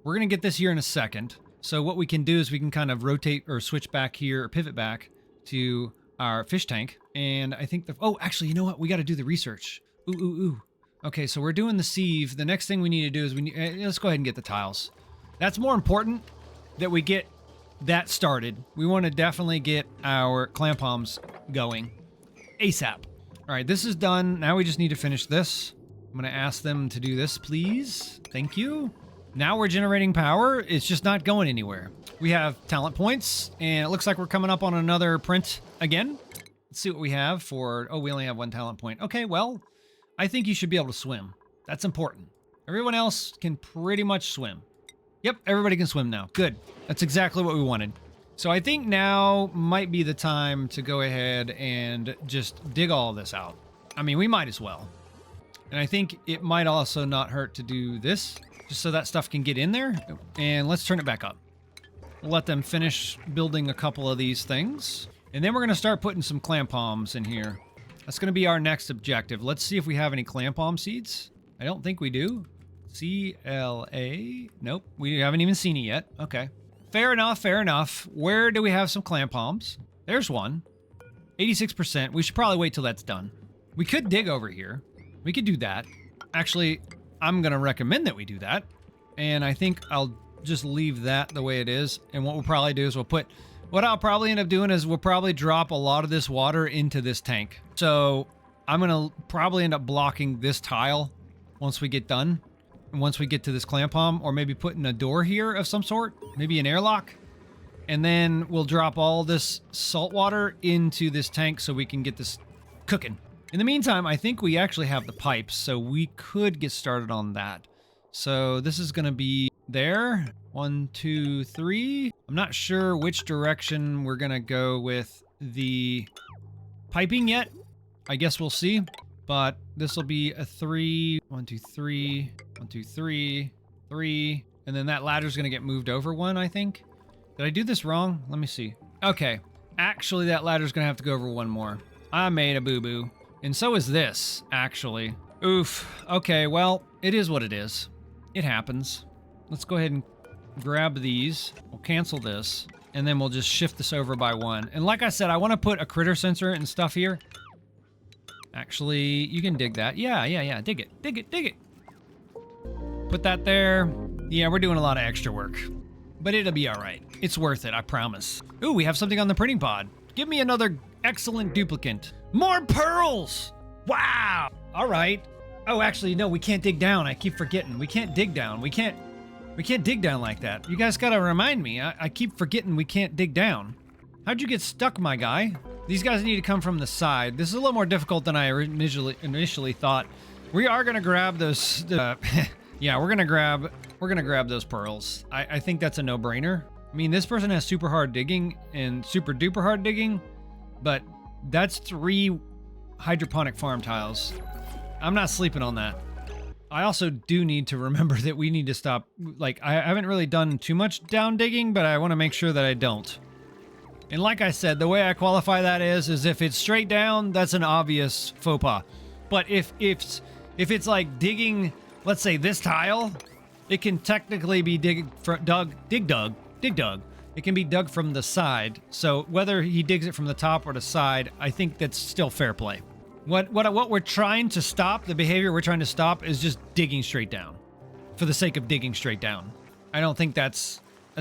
We're going to get this here in a second. So what we can do is we can kind of rotate or switch back here or pivot back to our fish tank. And I think oh, actually, you know what? We got to do the research. Ooh. Okay, so we're doing the sieve. The next thing we need to do is let's go ahead and get the tiles. That's more important that we get that started. We want to definitely get our clam palms going ASAP. All right, this is done. Now we just need to finish this. I'm going to ask them to do this, please. Thank you. Now we're generating power. It's just not going anywhere. We have talent points, and it looks like we're coming up on another print again. Let's see what we have for... Oh, we only have 1 talent point. Okay, well... I think you should be able to swim. That's important. Everyone else can pretty much swim. Yep, everybody can swim now. Good. That's exactly what we wanted. So I think now might be the time to go ahead and just dig all this out. I mean, we might as well. And I think it might also not hurt to do this, just so that stuff can get in there. And let's turn it back up. We'll let them finish building a couple of these things. And then we're going to start putting some clam palms in here. That's going to be our next objective. Let's see if we have any clam palm seeds. I don't think we do. CLA. Nope. We haven't even seen it yet. Okay. Fair enough. Where do we have some clam palms? There's one. 86%. We should probably wait till that's done. We could dig over here. We could do that. Actually, I'm going to recommend that we do that. And I think I'll just leave that the way it is. And what we'll probably do is what I'll probably end up doing is we'll probably drop a lot of this water into this tank. So I'm going to probably end up blocking this tile once we get done. And once we get to this clam palm, or maybe putting a door here of some sort, maybe an airlock. And then we'll drop all this salt water into this tank so we can get this cooking. In the meantime, I think we actually have the pipes, so we could get started on that. So this is going to be there. 1, 2, 3. I'm not sure which direction we're going to go with the piping yet. I guess we'll see. But this will be a 3. 1, 2, 3. 1, 2, 3. 3. And then that ladder's going to get moved over 1, I think. Did I do this wrong? Let me see. Okay. Actually, that ladder's going to have to go over 1 more. I made a boo-boo. And so is this, actually. Oof. Okay, well, it is what it is. It happens. Let's go ahead and grab these. We'll cancel this. And then we'll just shift this over by 1. And like I said, I want to put a critter sensor and stuff here. Actually, you can dig that. Yeah. Dig it. Put that there. Yeah, we're doing a lot of extra work. But it'll be all right. It's worth it, I promise. Ooh, we have something on the printing pod. Give me another excellent duplicate. More pearls! Wow! All right. Oh, actually, no, we can't dig down. I keep forgetting. We can't dig down. We can't dig down like that. You guys gotta remind me. I keep forgetting we can't dig down. How'd you get stuck, my guy? These guys need to come from the side. This is a little more difficult than I initially thought. We are gonna grab those. Yeah, we're gonna grab those pearls. I think that's a no-brainer. I mean, this person has super hard digging and super duper hard digging, but that's 3 hydroponic farm tiles. I'm not sleeping on that. I also do need to remember that we need to stop. Like, I haven't really done too much down digging, but I want to make sure that I don't. And like I said, the way I qualify that is if it's straight down, that's an obvious faux pas. But if it's like digging, let's say this tile, it can technically be dug. It can be dug from the side. So whether he digs it from the top or the side, I think that's still fair play. What we're trying to stop, the behavior we're trying to stop, is just digging straight down. For the sake of digging straight down. I don't think that's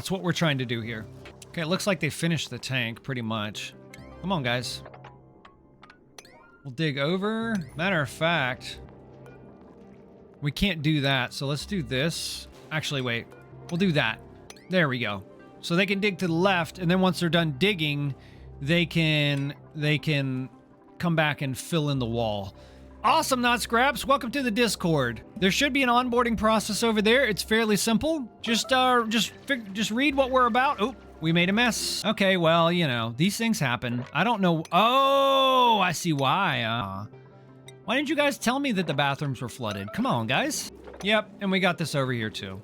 what we're trying to do here. Okay, it looks like they finished the tank, pretty much. Come on, guys. We'll dig over. Matter of fact, we can't do that, so let's do this. Actually, wait. We'll do that. There we go. So they can dig to the left, and then once they're done digging, they can come back and fill in the wall. Awesome, Not Scraps. Welcome to the Discord. There should be an onboarding process over there. It's fairly simple. Just read what we're about. Oh, we made a mess. Okay, well, you know, these things happen. I don't know. Oh, I see why. Why didn't you guys tell me that the bathrooms were flooded? Come on, guys. Yep, and we got this over here too.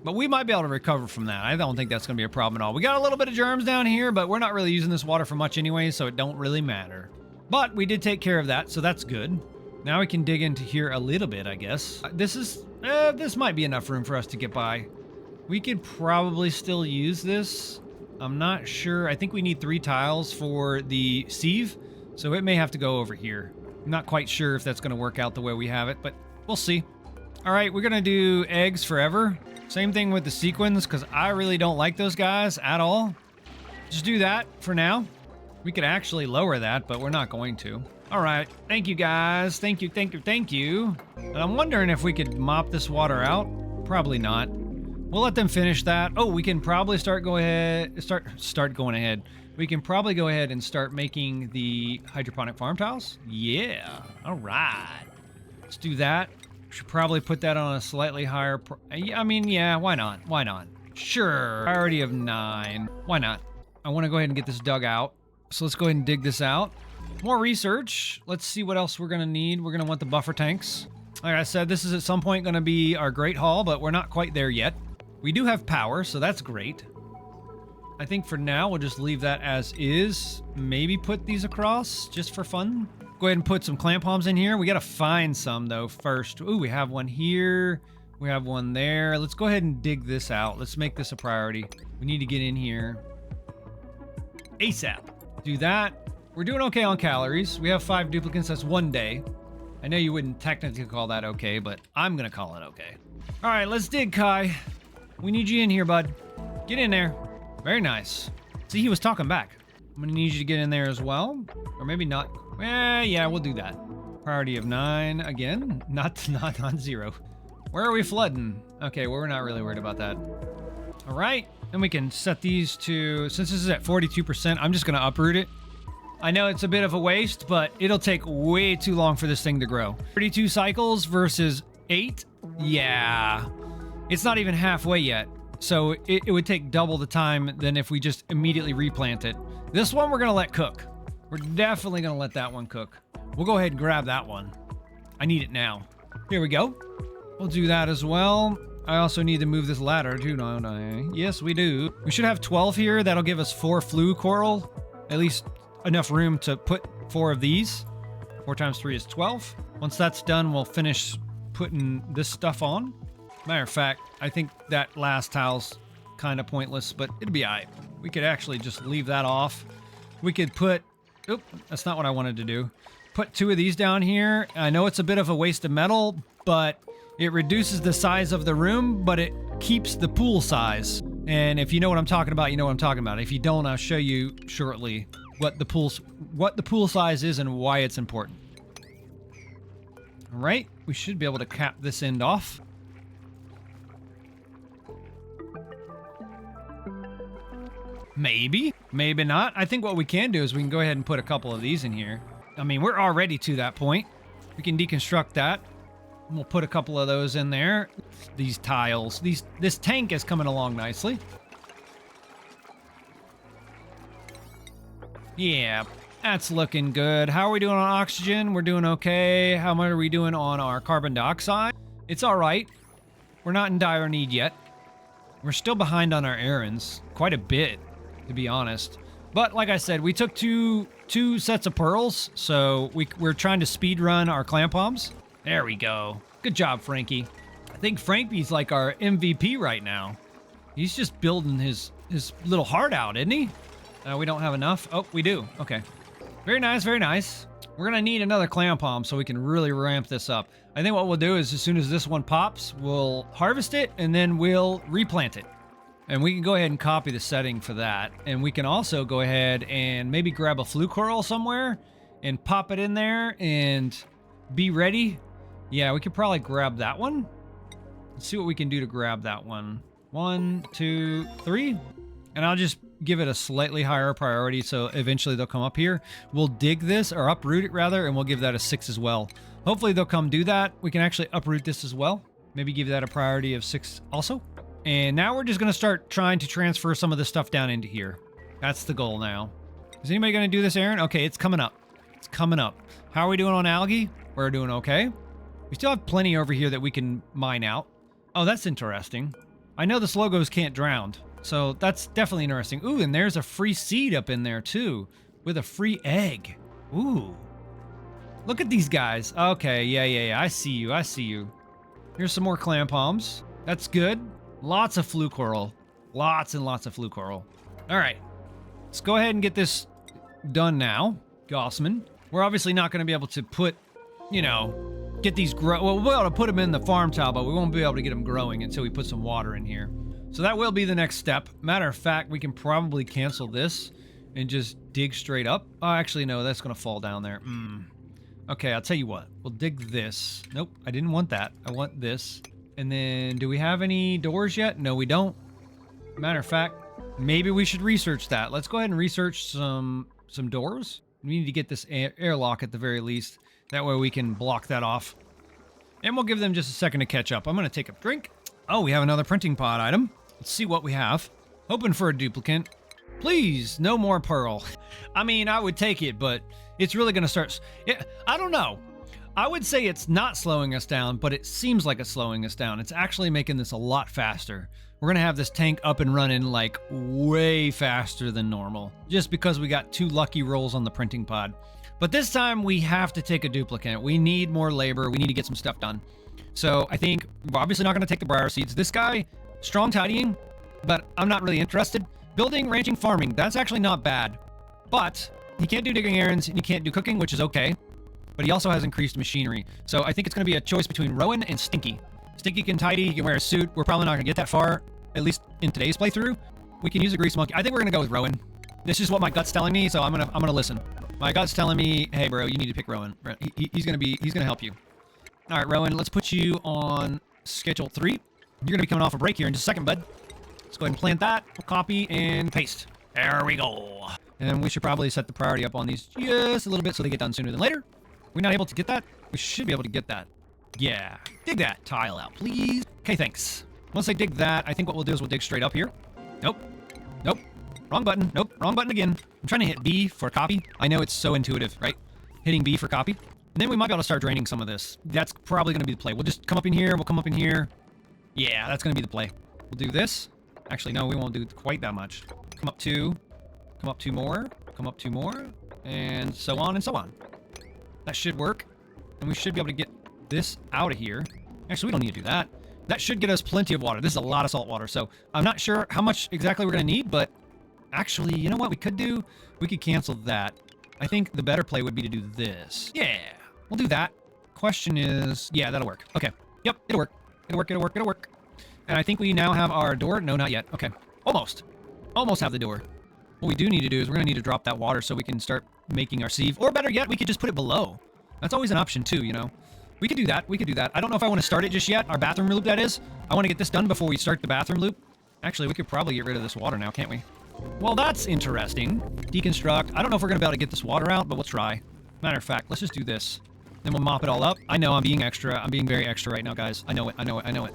But we might be able to recover from that. I don't think that's going to be a problem at all. We got a little bit of germs down here, but we're not really using this water for much anyway, so it don't really matter. But we did take care of that, so that's good. Now we can dig into here a little bit, I guess. This might be enough room for us to get by. We could probably still use this. I'm not sure. I think we need 3 tiles for the sieve, so it may have to go over here. I'm not quite sure if that's going to work out the way we have it, but we'll see. All right, we're going to do eggs forever. Same thing with the sequins, because I really don't like those guys at all. Just do that for now. We could actually lower that, but we're not going to. All right, thank you guys. Thank you. And I'm wondering if we could mop this water out. Probably not. We'll let them finish that. Oh, we can probably start going ahead. We can probably go ahead and start making the hydroponic farm tiles. Yeah, all right. Let's do that. Should probably put that on a slightly higher, yeah, why not? Why not? Sure, priority of 9. Why not? I want to go ahead and get this dug out. So let's go ahead and dig this out. More research. Let's see what else we're going to need. We're going to want the buffer tanks. Like I said, this is at some point going to be our Great Hall, but we're not quite there yet. We do have power, so that's great. I think for now, we'll just leave that as is. Maybe put these across just for fun. Go ahead and put some clamp palms in here. We got to find some, though, first. Ooh, we have one here. We have one there. Let's go ahead and dig this out. Let's make this a priority. We need to get in here ASAP. Do that. We're doing okay on calories. We have 5 duplicates. That's 1 day. I know you wouldn't technically call that okay, but I'm going to call it okay. All right, let's dig, Kai. We need you in here, bud. Get in there. Very nice. See, he was talking back. I'm going to need you to get in there as well. Or maybe not. Yeah, we'll do that. Priority of 9 again. Not on 0. Where are we flooding? Okay, well, we're not really worried about that. All right. And we can set these to, since this is at 42%, I'm just going to uproot it. I know it's a bit of a waste, but it'll take way too long for this thing to grow. 32 cycles versus 8? Yeah. It's not even halfway yet. So it would take double the time than if we just immediately replant it. This one we're going to let cook. We're definitely going to let that one cook. We'll go ahead and grab that one. I need it now. Here we go. We'll do that as well. I also need to move this ladder too, don't I? Yes, we do. We should have 12 here. That'll give us 4 flue coral. At least enough room to put 4 of these. 4 times 3 is 12. Once that's done, we'll finish putting this stuff on. Matter of fact, I think that last tile's kind of pointless, but it'll be all right. We could actually just leave that off. We could put... Oop, that's not what I wanted to do. Put 2 of these down here. I know it's a bit of a waste of metal, but it reduces the size of the room, but it keeps the pool size. And if you know what I'm talking about, you know what I'm talking about. If you don't, I'll show you shortly what the pool size is and why it's important. All right, we should be able to cap this end off. Maybe, maybe not. I think what we can do is we can go ahead and put a couple of these in here. I mean, we're already to that point. We can deconstruct that. We'll put a couple of those in there. These tiles, this tank is coming along nicely. Yeah, that's looking good. How are we doing on oxygen? We're doing okay. How much are we doing on our carbon dioxide? It's all right. We're not in dire need yet. We're still behind on our errands, quite a bit, to be honest. But like I said, we took two sets of pearls, so we're trying to speed run our clamp palms. There we go. Good job, Frankie. I think Frankie's like our MVP right now. He's just building his little heart out, isn't he? We don't have enough. Oh, we do. Okay. Very nice, very nice. We're gonna need another clamp palm so we can really ramp this up. I think what we'll do is as soon as this one pops, we'll harvest it and then we'll replant it. And we can go ahead and copy the setting for that. And we can also go ahead and maybe grab a flue coral somewhere and pop it in there and be ready. Yeah, we could probably grab that one. Let's see what we can do to grab that one. 1, 2, 3. And I'll just give it a slightly higher priority so eventually they'll come up here. We'll dig this, or uproot it rather, and we'll give that a 6 as well. Hopefully they'll come do that. We can actually uproot this as well. Maybe give that a priority of 6 also. And now we're just going to start trying to transfer some of this stuff down into here. That's the goal now. Is anybody going to do this, Aaron? Okay, it's coming up. It's coming up. How are we doing on algae? We're doing okay. We still have plenty over here that we can mine out. Oh, that's interesting. I know the slogos can't drown, so that's definitely interesting. Ooh, and there's a free seed up in there too, with a free egg. Ooh. Look at these guys. Okay, yeah. I see you. Here's some more clam palms. That's good. Lots of flue coral. Lots and lots of flue coral. All right. Let's go ahead and get this done now. Gossman. We're obviously not going to be able to put, get these well, we'll be able to put them in the farm tile, but we won't be able to get them growing until we put some water in here. So that will be the next step. Matter of fact, we can probably cancel this and just dig straight up. Oh, actually, no, that's going to fall down there. Okay, I'll tell you what. We'll dig this. Nope, I didn't want that. I want this. And then, do we have any doors yet? No, we don't. Matter of fact, maybe we should research that. Let's go ahead and research some doors. We need to get this airlock at the very least. That way we can block that off. And we'll give them just a second to catch up. I'm going to take a drink. Oh, we have another printing pod item. Let's see what we have. Hoping for a duplicate. Please, no more pearl. I mean, I would take it, but it's really going to start... Yeah, I don't know. I would say it's not slowing us down, but it seems like it's slowing us down. It's actually making this a lot faster. We're going to have this tank up and running like way faster than normal, just because we got 2 lucky rolls on the printing pod. But this time we have to take a duplicate. We need more labor. We need to get some stuff done. So I think we're obviously not going to take the briar seeds. This guy, strong tidying, but I'm not really interested. Building, ranching, farming, that's actually not bad. But he can't do digging errands and he can't do cooking, which is okay. But he also has increased machinery. So I think it's going to be a choice between Rowan and Stinky. Stinky can tidy, he can wear a suit. We're probably not going to get that far, at least in today's playthrough. We can use a grease monkey. I think we're going to go with Rowan. This is what my gut's telling me, so I'm gonna listen. My gut's telling me, hey bro, you need to pick Rowan. He's gonna help you. All right, Rowan, let's put you on schedule 3. You're gonna be coming off a break here in just a second, bud. Let's go ahead and plant that. We'll copy and paste. There we go. And then we should probably set the priority up on these just a little bit so they get done sooner than later. We're not able to get that? We should be able to get that. Yeah. Dig that tile out, please. Okay, thanks. Once I dig that, I think what we'll do is we'll dig straight up here. Nope. Nope. Wrong button. Nope. Wrong button again. I'm trying to hit B for copy. I know it's so intuitive, right? Hitting B for copy. And then we might be able to start draining some of this. That's probably going to be the play. We'll just come up in here. We'll come up in here. Yeah, that's going to be the play. We'll do this. Actually, no, we won't do quite that much. Come up 2. Come up 2 more. Come up 2 more. And so on and so on. That should work. And we should be able to get this out of here. Actually, we don't need to do that. That should get us plenty of water. This is a lot of salt water. So I'm not sure how much exactly we're going to need, but actually, you know what we could do? We could cancel that. I think the better play would be to do this. Yeah, we'll do that. Question is, yeah, that'll work. Okay. Yep, it'll work. It'll work, it'll work, it'll work. And I think we now have our door. No, not yet. Okay. Almost. Almost have the door. What we do need to do is we're going to need to drop that water so we can start making our sieve. Or better yet, we could just put it below. That's always an option too, you know. We could do that. We could do that. I don't know if I want to start it just yet. Our bathroom loop, that is. I want to get this done before we start the bathroom loop. Actually, we could probably get rid of this water now, can't we? Well, that's interesting. Deconstruct. I don't know if we're going to be able to get this water out, but we'll try. Matter of fact, let's just do this. Then we'll mop it all up. I know I'm being extra. I'm being very extra right now, guys. I know it. I know it. I know it.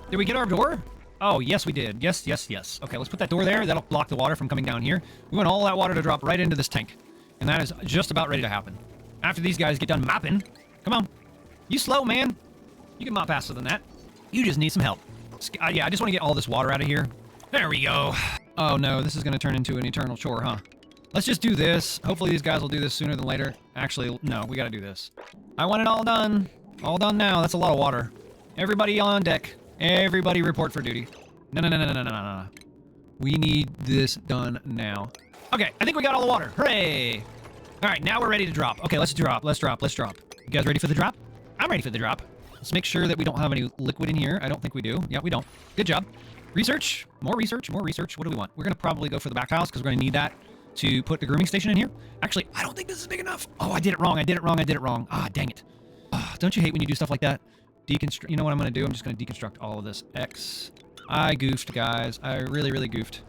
Did we get our door? Oh, yes, we did. Yes, yes, yes. Okay, let's put that door there. That'll block the water from coming down here. We want all that water to drop right into this tank. And that is just about ready to happen. After these guys get done mopping. Come on. You slow, man. You can mop faster than that. You just need some help. Yeah, I just want to get all this water out of here. There we go. Oh, no, this is going to turn into an eternal chore, huh? Let's just do this. Hopefully these guys will do this sooner than later. Actually, no, we got to do this. I want it all done. All done now. That's a lot of water. Everybody on deck. Everybody report for duty. No, no, no, no, no, no, no, no. We need this done now. Okay, I think we got all the water. Hooray! All right, now we're ready to drop. Okay, let's drop. Let's drop. Let's drop. You guys ready for the drop? I'm ready for the drop. Let's make sure that we don't have any liquid in here. I don't think we do. Yeah, we don't. Good job. Research. More research. More research. What do we want? We're going to probably go for the back house because we're going to need that to put the grooming station in here. Actually, I don't think this is big enough. Oh, I did it wrong. I did it wrong. I did it wrong. Ah, dang it. Oh, don't you hate when you do stuff like that? Deconstruct. You know what I'm going to do? I'm just going to deconstruct all of this. I goofed, guys. I really, really goofed.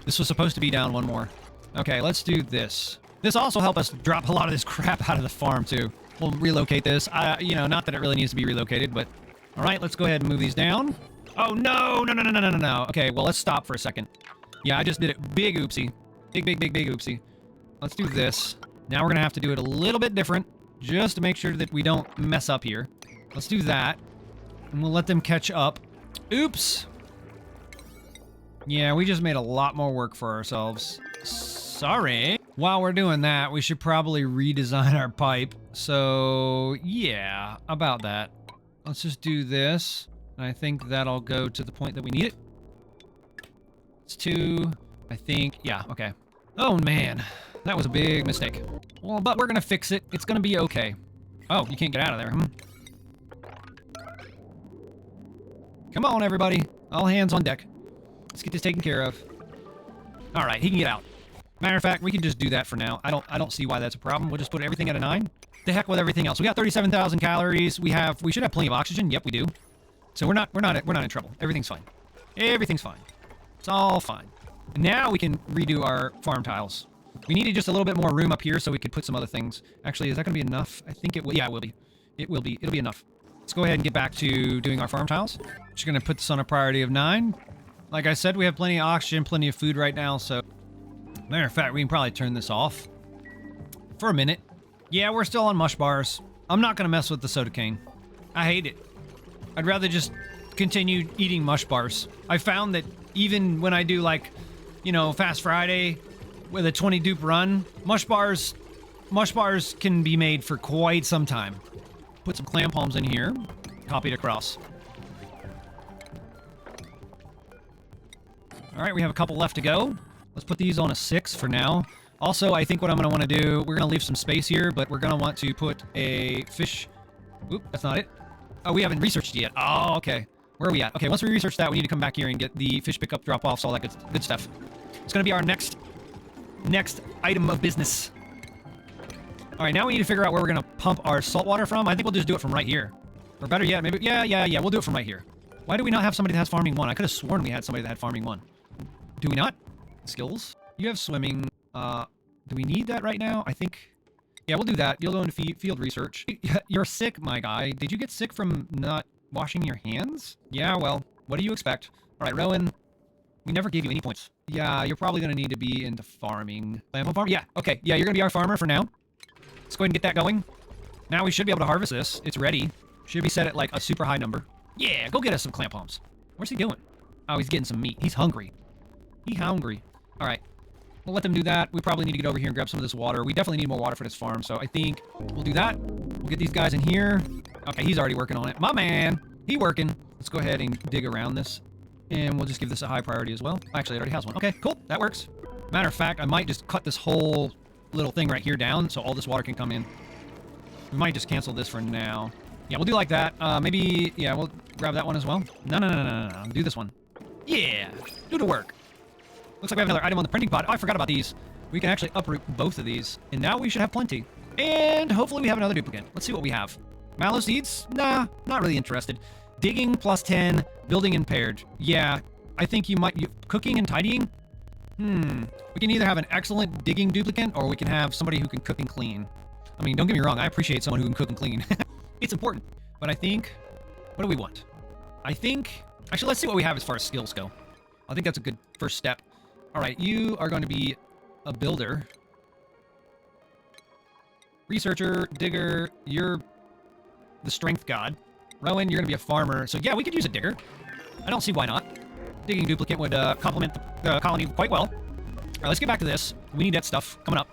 This was supposed to be down one more. Okay, let's do this. This also helped us drop a lot of this crap out of the farm, too. We'll relocate this. You know, not that it really needs to be relocated, but... All right, let's go ahead and move these down. Oh, no! No, no, no, no, no, no, no. Okay, well, let's stop for a second. Yeah, I just did it. Big oopsie. Big, big, big, big oopsie. Let's do this. Now we're going to have to do it a little bit different, just to make sure that we don't mess up here. Let's do that. And we'll let them catch up. Oops! Yeah, we just made a lot more work for ourselves. Sorry. While we're doing that, we should probably redesign our pipe. So, yeah, about that. Let's just do this. And I think that'll go to the point that we need it. It's 2, I think. Yeah, okay. Oh, man. That was a big mistake. Well, but we're going to fix it. It's going to be okay. Oh, you can't get out of there, Come on, everybody. All hands on deck. Let's get this taken care of. All right, he can get out. Matter of fact, we can just do that for now. I don't see why that's a problem. We'll just put everything at a 9. The heck with everything else. We got 37,000 calories. We should have plenty of oxygen. Yep, we do. So we're not in trouble. Everything's fine. Everything's fine. It's all fine. And now we can redo our farm tiles. We needed just a little bit more room up here so we could put some other things. Actually, is that going to be enough? I think it will. Yeah, it will be. It will be. It'll be enough. Let's go ahead and get back to doing our farm tiles. Just going to put this on a priority of 9. Like I said, we have plenty of oxygen, plenty of food right now, so... Matter of fact, we can probably turn this off. For a minute. Yeah, we're still on mush bars. I'm not going to mess with the soda cane. I hate it. I'd rather just continue eating mush bars. I found that even when I do, like, you know, Fast Friday with a 20 dupe run, mush bars can be made for quite some time. Put some clam palms in here. Copy it across. All right, we have a couple left to go. Let's put these on a 6 for now. Also, I think what I'm going to want to do, we're going to leave some space here, but we're going to want to put a fish... Oop, that's not it. Oh, we haven't researched it yet. Oh, okay. Where are we at? Okay, once we research that, we need to come back here and get the fish pickup, drop-offs, all that good stuff. It's going to be our next item of business. All right, now we need to figure out where we're going to pump our salt water from. I think we'll just do it from right here. Or better yet, maybe... Yeah, we'll do it from right here. Why do we not have somebody that has farming 1? I could have sworn we had somebody that had farming 1. Do we not? Skills? You have swimming. Do we need that right now? I think... Yeah, we'll do that. You'll go into field research. You're sick, my guy. Did you get sick from not washing your hands? Yeah, well, what do you expect? All right, Rowan, we never gave you any points. Yeah, you're probably going to need to be into farming. Lamp farm? Yeah, okay. Yeah, you're going to be our farmer for now. Let's go ahead and get that going. Now we should be able to harvest this. It's ready. Should be set at, like, a super high number. Yeah, go get us some clam palms. Where's he doing? Oh, he's getting some meat. He's hungry. He's hungry. All right. We'll let them do that. We probably need to get over here and grab some of this water. We definitely need more water for this farm, so I think we'll do that. We'll get these guys in here. Okay, he's already working on it. My man! He working. Let's go ahead and dig around this. And we'll just give this a high priority as well. Actually, it already has one. Okay, cool. That works. Matter of fact, I might just cut this whole little thing right here down so all this water can come in. We might just cancel this for now. Yeah, we'll do like that. Maybe, yeah, we'll grab that one as well. No. Do this one. Yeah! Do the work. Looks like we have another item on the printing pod. Oh, I forgot about these. We can actually uproot both of these. And now we should have plenty. And hopefully we have another duplicate. Let's see what we have. Mallow seeds? Nah, not really interested. Digging plus 10. Building impaired. Yeah, I think you might... Cooking and tidying? We can either have an excellent digging duplicate or we can have somebody who can cook and clean. I mean, don't get me wrong. I appreciate someone who can cook and clean. It's important. But I think... What do we want? I think... Actually, let's see what we have as far as skills go. I think that's a good first step. All right, you are going to be a builder. Researcher, digger, you're the strength god. Rowan, you're going to be a farmer. So yeah, we could use a digger. I don't see why not. Digging duplicate would complement the colony quite well. All right, let's get back to this. We need that stuff coming up.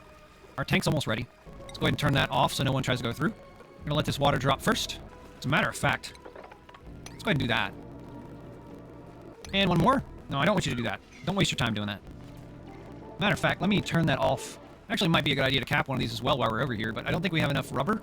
Our tank's almost ready. Let's go ahead and turn that off so no one tries to go through. I'm going to let this water drop first. As a matter of fact, let's go ahead and do that. And one more. No, I don't want you to do that. Don't waste your time doing that. Matter of fact, let me turn that off. Actually, it might be a good idea to cap one of these as well while we're over here, but I don't think we have enough rubber.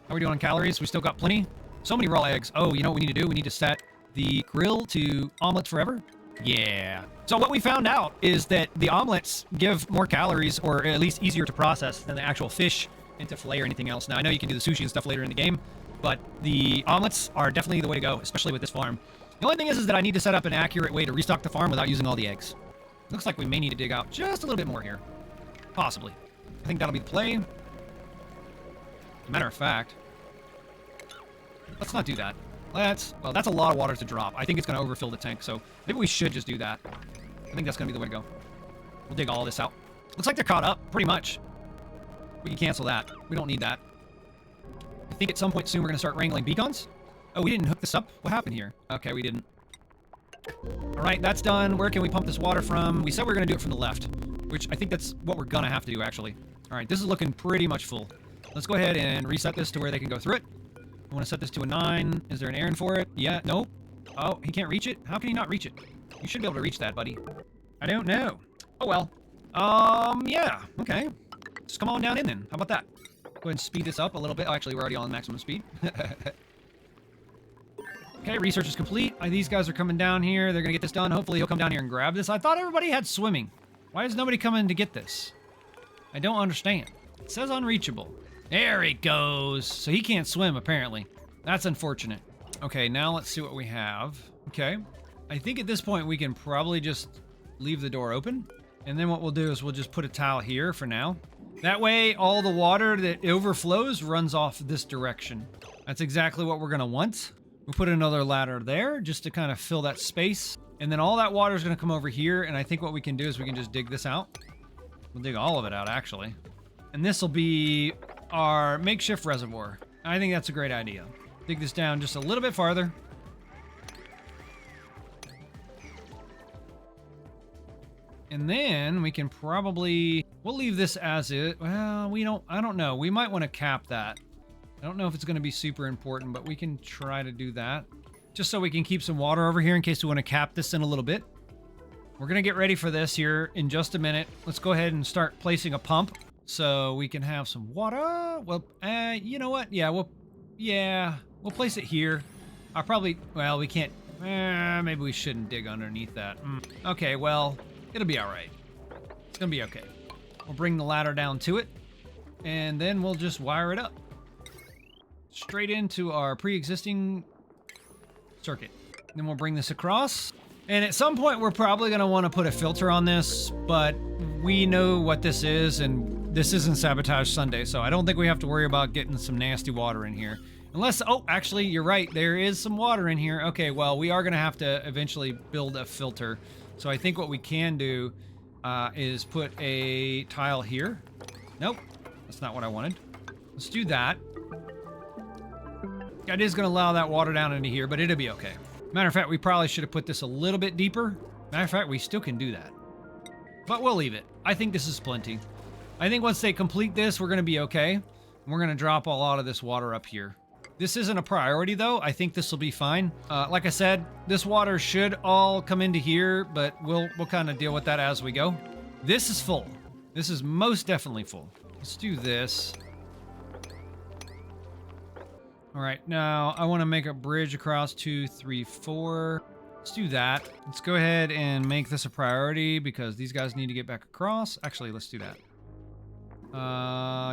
How are we doing on calories? We still got plenty. So many raw eggs. Oh, you know what we need to do? We need to set the grill to omelets forever. Yeah. So what we found out is that the omelets give more calories, or at least easier to process, than the actual fish and to fillet or anything else. Now, I know you can do the sushi and stuff later in the game, but the omelets are definitely the way to go, especially with this farm. The only thing is that I need to set up an accurate way to restock the farm without using all the eggs. Looks like we may need to dig out just a little bit more here. Possibly. I think that'll be the play. Matter of fact, let's not do that. Well, that's a lot of water to drop. I think it's going to overfill the tank, so maybe we should just do that. I think that's going to be the way to go. We'll dig all this out. Looks like they're caught up, pretty much. We can cancel that. We don't need that. I think at some point soon we're going to start wrangling beacons. Oh, we didn't hook this up? What happened here? Okay, we didn't. All right, that's done. Where can we pump this water from? We said we were going to do it from the left, which I think that's what we're going to have to do, actually. All right, this is looking pretty much full. Let's go ahead and reset this to where they can go through it. I want to set this to a 9. Is there an errand for it? Yeah, nope. Oh, he can't reach it? How can he not reach it? You should be able to reach that, buddy. I don't know. Oh, well. Yeah, okay. Just come on down in then. How about that? Go ahead and speed this up a little bit. Oh, actually, we're already on maximum speed. Okay, research is complete. These guys are coming down here. They're going to get this done. Hopefully, he'll come down here and grab this. I thought everybody had swimming. Why is nobody coming to get this? I don't understand. It says unreachable. There he goes. So he can't swim, apparently. That's unfortunate. Okay, now let's see what we have. Okay. I think at this point, we can probably just leave the door open. And then what we'll do is we'll just put a tile here for now. That way, all the water that overflows runs off this direction. That's exactly what we're going to want. We'll put another ladder there just to kind of fill that space. And then all that water is going to come over here. And I think what we can do is we can just dig this out. We'll dig all of it out, actually. And this will be our makeshift reservoir. I think that's a great idea. Dig this down just a little bit farther. And then we can probably, we'll leave this as it. Well, I don't know. We might want to cap that. I don't know if it's going to be super important, but we can try to do that. Just so we can keep some water over here in case we want to cap this in a little bit. We're going to get ready for this here in just a minute. Let's go ahead and start placing a pump so we can have some water. Well, you know what? Yeah, we'll place it here. Well, we can't, maybe we shouldn't dig underneath that. Okay, well, it'll be all right. It's going to be okay. We'll bring the ladder down to it, and then we'll just wire it up. Straight into our pre-existing circuit. Then we'll bring this across. And at some point, we're probably going to want to put a filter on this, but we know what this is, and this isn't Sabotage Sunday, so I don't think we have to worry about getting some nasty water in here. Unless, oh, actually, you're right. There is some water in here. Okay, well, we are going to have to eventually build a filter. So I think what we can do is put a tile here. Nope, that's not what I wanted. Let's do that. That is going to allow that water down into here, but it'll be okay. Matter of fact, we probably should have put this a little bit deeper. Matter of fact, we still can do that. But we'll leave it. I think this is plenty. I think once they complete this, we're going to be okay. We're going to drop a lot of this water up here. This isn't a priority, though. I think this will be fine. Like I said, this water should all come into here, but we'll kind of deal with that as we go. This is full. This is most definitely full. Let's do this. All right, now I want to make a bridge across 2, 3, 4. Let's do that. Let's go ahead and make this a priority because these guys need to get back across. Actually, let's do that.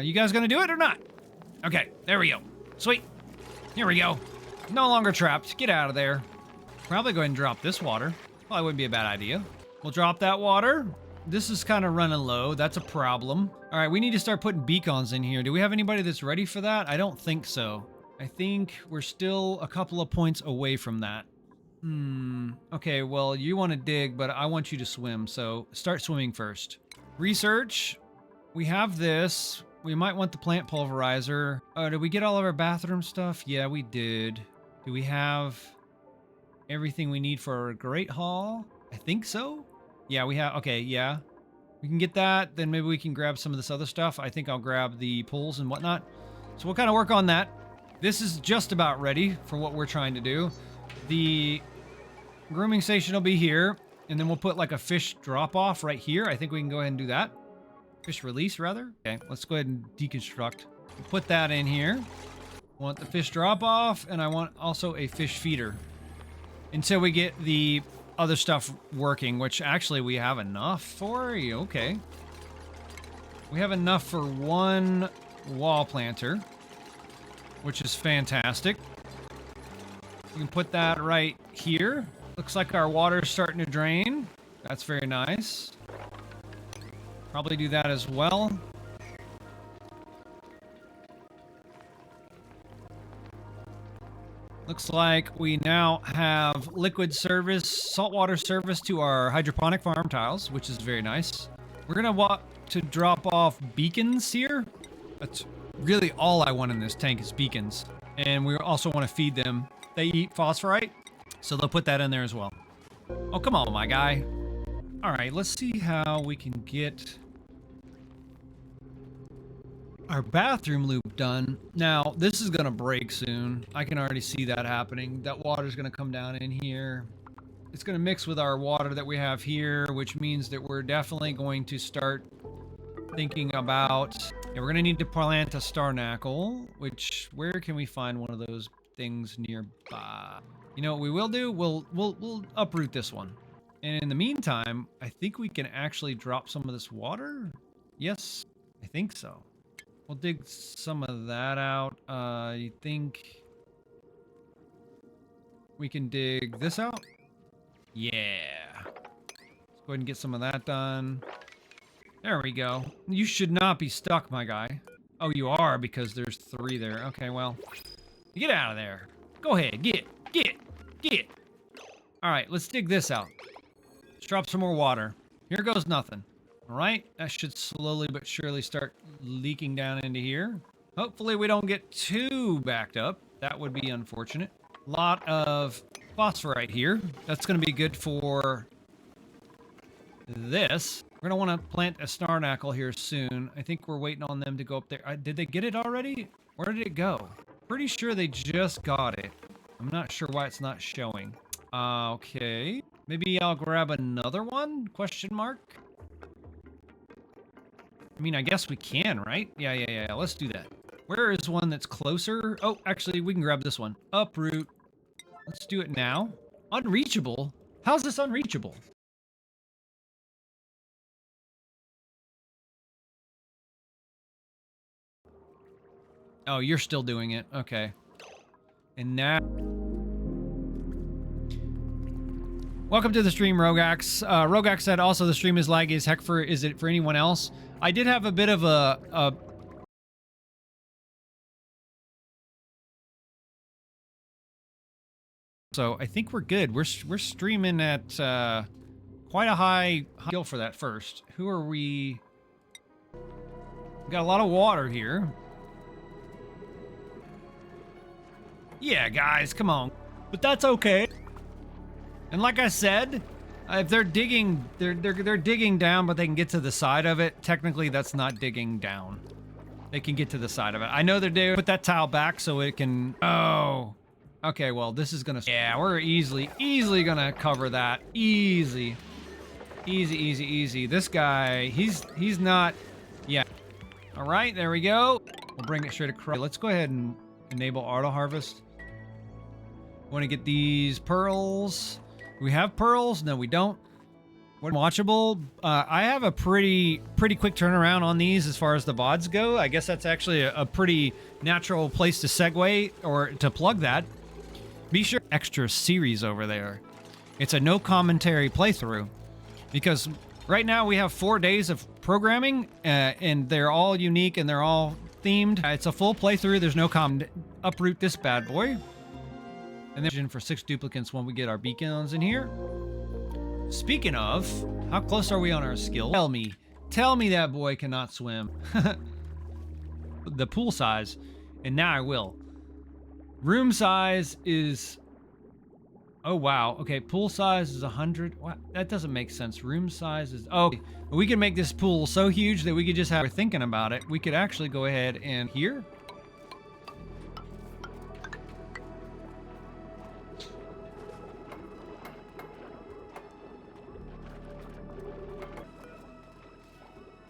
You guys gonna do it or not? Okay, there we go. Sweet. Here we go. No longer trapped. Get out of there. Probably go ahead and drop this water. Probably wouldn't be a bad idea. We'll drop that water. This is kind of running low. That's a problem. All right, we need to start putting beacons in here. Do we have anybody that's ready for that? I don't think so. I think we're still a couple of points away from that. Okay, well, you want to dig, but I want you to swim, so start swimming first. Research. We have this. We might want the plant pulverizer. Did we get all of our bathroom stuff? Yeah, we did. Do we have everything we need for a great hall? I think so. Yeah, we have. Okay, yeah. We can get that. Then maybe we can grab some of this other stuff. I think I'll grab the pools and whatnot. So we'll kind of work on that. This is just about ready for what we're trying to do. The grooming station will be here, and then we'll put like a fish drop-off right here. I think we can go ahead and do that. Fish release, rather. Okay, let's go ahead and deconstruct. We'll put that in here. I want the fish drop-off, and I want also a fish feeder. Until we get the other stuff working, which actually we have enough for. Okay. We have enough for one wall planter, which is fantastic. We can put that right here. Looks like our water's starting to drain. That's very nice. Probably do that as well. Looks like we now have liquid service, saltwater service to our hydroponic farm tiles, which is very nice. We're gonna want to drop off beacons here. That's really all I want in this tank is beacons. And we also want to feed them. They eat phosphorite, so they'll put that in there as well. Oh, come on, my guy. All right, let's see how we can get our bathroom loop done. Now, this is gonna break soon. I can already see that happening. That water's gonna come down in here. It's gonna mix with our water that we have here, which means that we're definitely going to start thinking about... Yeah, we're gonna need to plant a starnacle, which, where can we find one of those things nearby? You know what we will do? We'll uproot this one. And in the meantime, I think we can actually drop some of this water. Yes, I think so. We'll dig some of that out. You think we can dig this out? Yeah. Let's go ahead and get some of that done. There we go. You should not be stuck, my guy. Oh, you are because there's 3 there. Okay, well, get out of there. Go ahead, get. All right, let's dig this out. Let's drop some more water. Here goes nothing. All right, that should slowly but surely start leaking down into here. Hopefully we don't get too backed up. That would be unfortunate. A lot of phosphorite here. That's going to be good for this. We're going to want to plant a starnacle here soon. I think we're waiting on them to go up there. Did they get it already? Where did it go? Pretty sure they just got it. I'm not sure why it's not showing. Okay. Maybe I'll grab another one? Question mark? I mean, I guess we can, right? Yeah. Let's do that. Where is one that's closer? Oh, actually, we can grab this one. Uproot. Let's do it now. Unreachable? How's this unreachable? Oh, you're still doing it. Okay. And now... Welcome to the stream, Rogax. Rogax said also the stream is laggy as heck for... Is it for anyone else? I did have a bit of a so I think we're good. We're streaming at quite a high skill for that first. Who are we? We got a lot of water here. Yeah, guys, come on. But that's okay. And like I said, if they're digging, they're digging down, but they can get to the side of it. Technically, that's not digging down. They can get to the side of it. I know they're doing. Put that tile back so it can. Oh, okay. Well, this is gonna. Yeah, we're easily gonna cover that. Easy. This guy, he's not. Yeah. All right, there we go. We'll bring it straight across. Let's go ahead and enable auto harvest. Want to get these pearls. We have pearls? No, we don't. What watchable? I have a pretty quick turnaround on these as far as the VODs go. I guess that's actually a pretty natural place to segue or to plug that. Be sure extra series over there. It's a no commentary playthrough because right now we have 4 days of programming and they're all unique and they're all themed. It's a full playthrough. There's no uproot this bad boy. And then for 6 duplicates when we get our beacons in here. Speaking of, how close are we on our skill? Tell me that boy cannot swim. The pool size, and now I will. Room size is, oh wow, okay, pool size is 100. What? That doesn't make sense. Room size is, oh, we can make this pool so huge that we could just have, we're thinking about it, we could actually go ahead and here.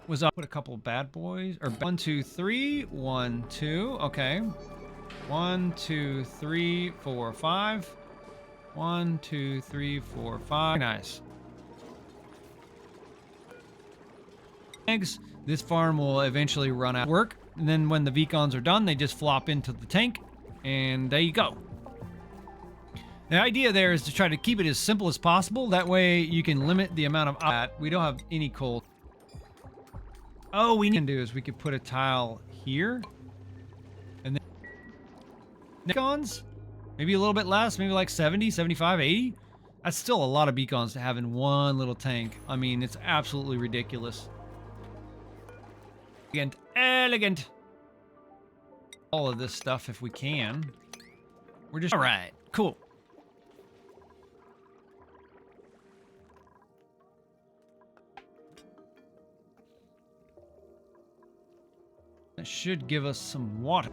Was up with a couple of bad boys, or 1, 2, 3, 1, 2, okay. 1, 2, 3, 4, 5. 1, 2, 3, 4, 5. Nice. Eggs. This farm will eventually run out of work, and then when the Vicons are done, they just flop into the tank, and there you go. The idea there is to try to keep it as simple as possible. That way you can limit the amount of that. We don't have any coal. Oh, we can do is we could put a tile here. And then beacons, maybe a little bit less, maybe like 70, 75, 80. That's still a lot of beacons to have in one little tank. I mean, it's absolutely ridiculous. Elegant, elegant. All of this stuff if we can. We're just all right. Cool. That should give us some water.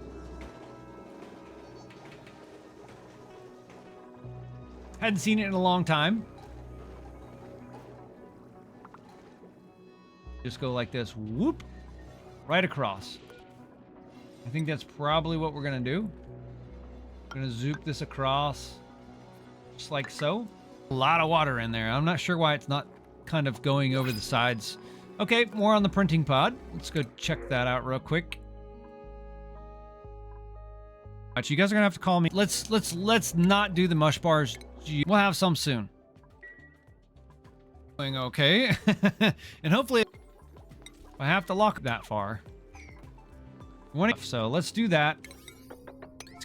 Hadn't seen it in a long time. Just go like this, whoop, right across. I think that's probably what we're gonna do. We're gonna zoop this across, just like so. A lot of water in there. I'm not sure why it's not kind of going over the sides. Okay, more on the printing pod. Let's go check that out real quick. Alright, you guys are gonna have to call me. Let's not do the mush bars. We'll have some soon. Going okay. And hopefully I have to lock that far. So let's do that.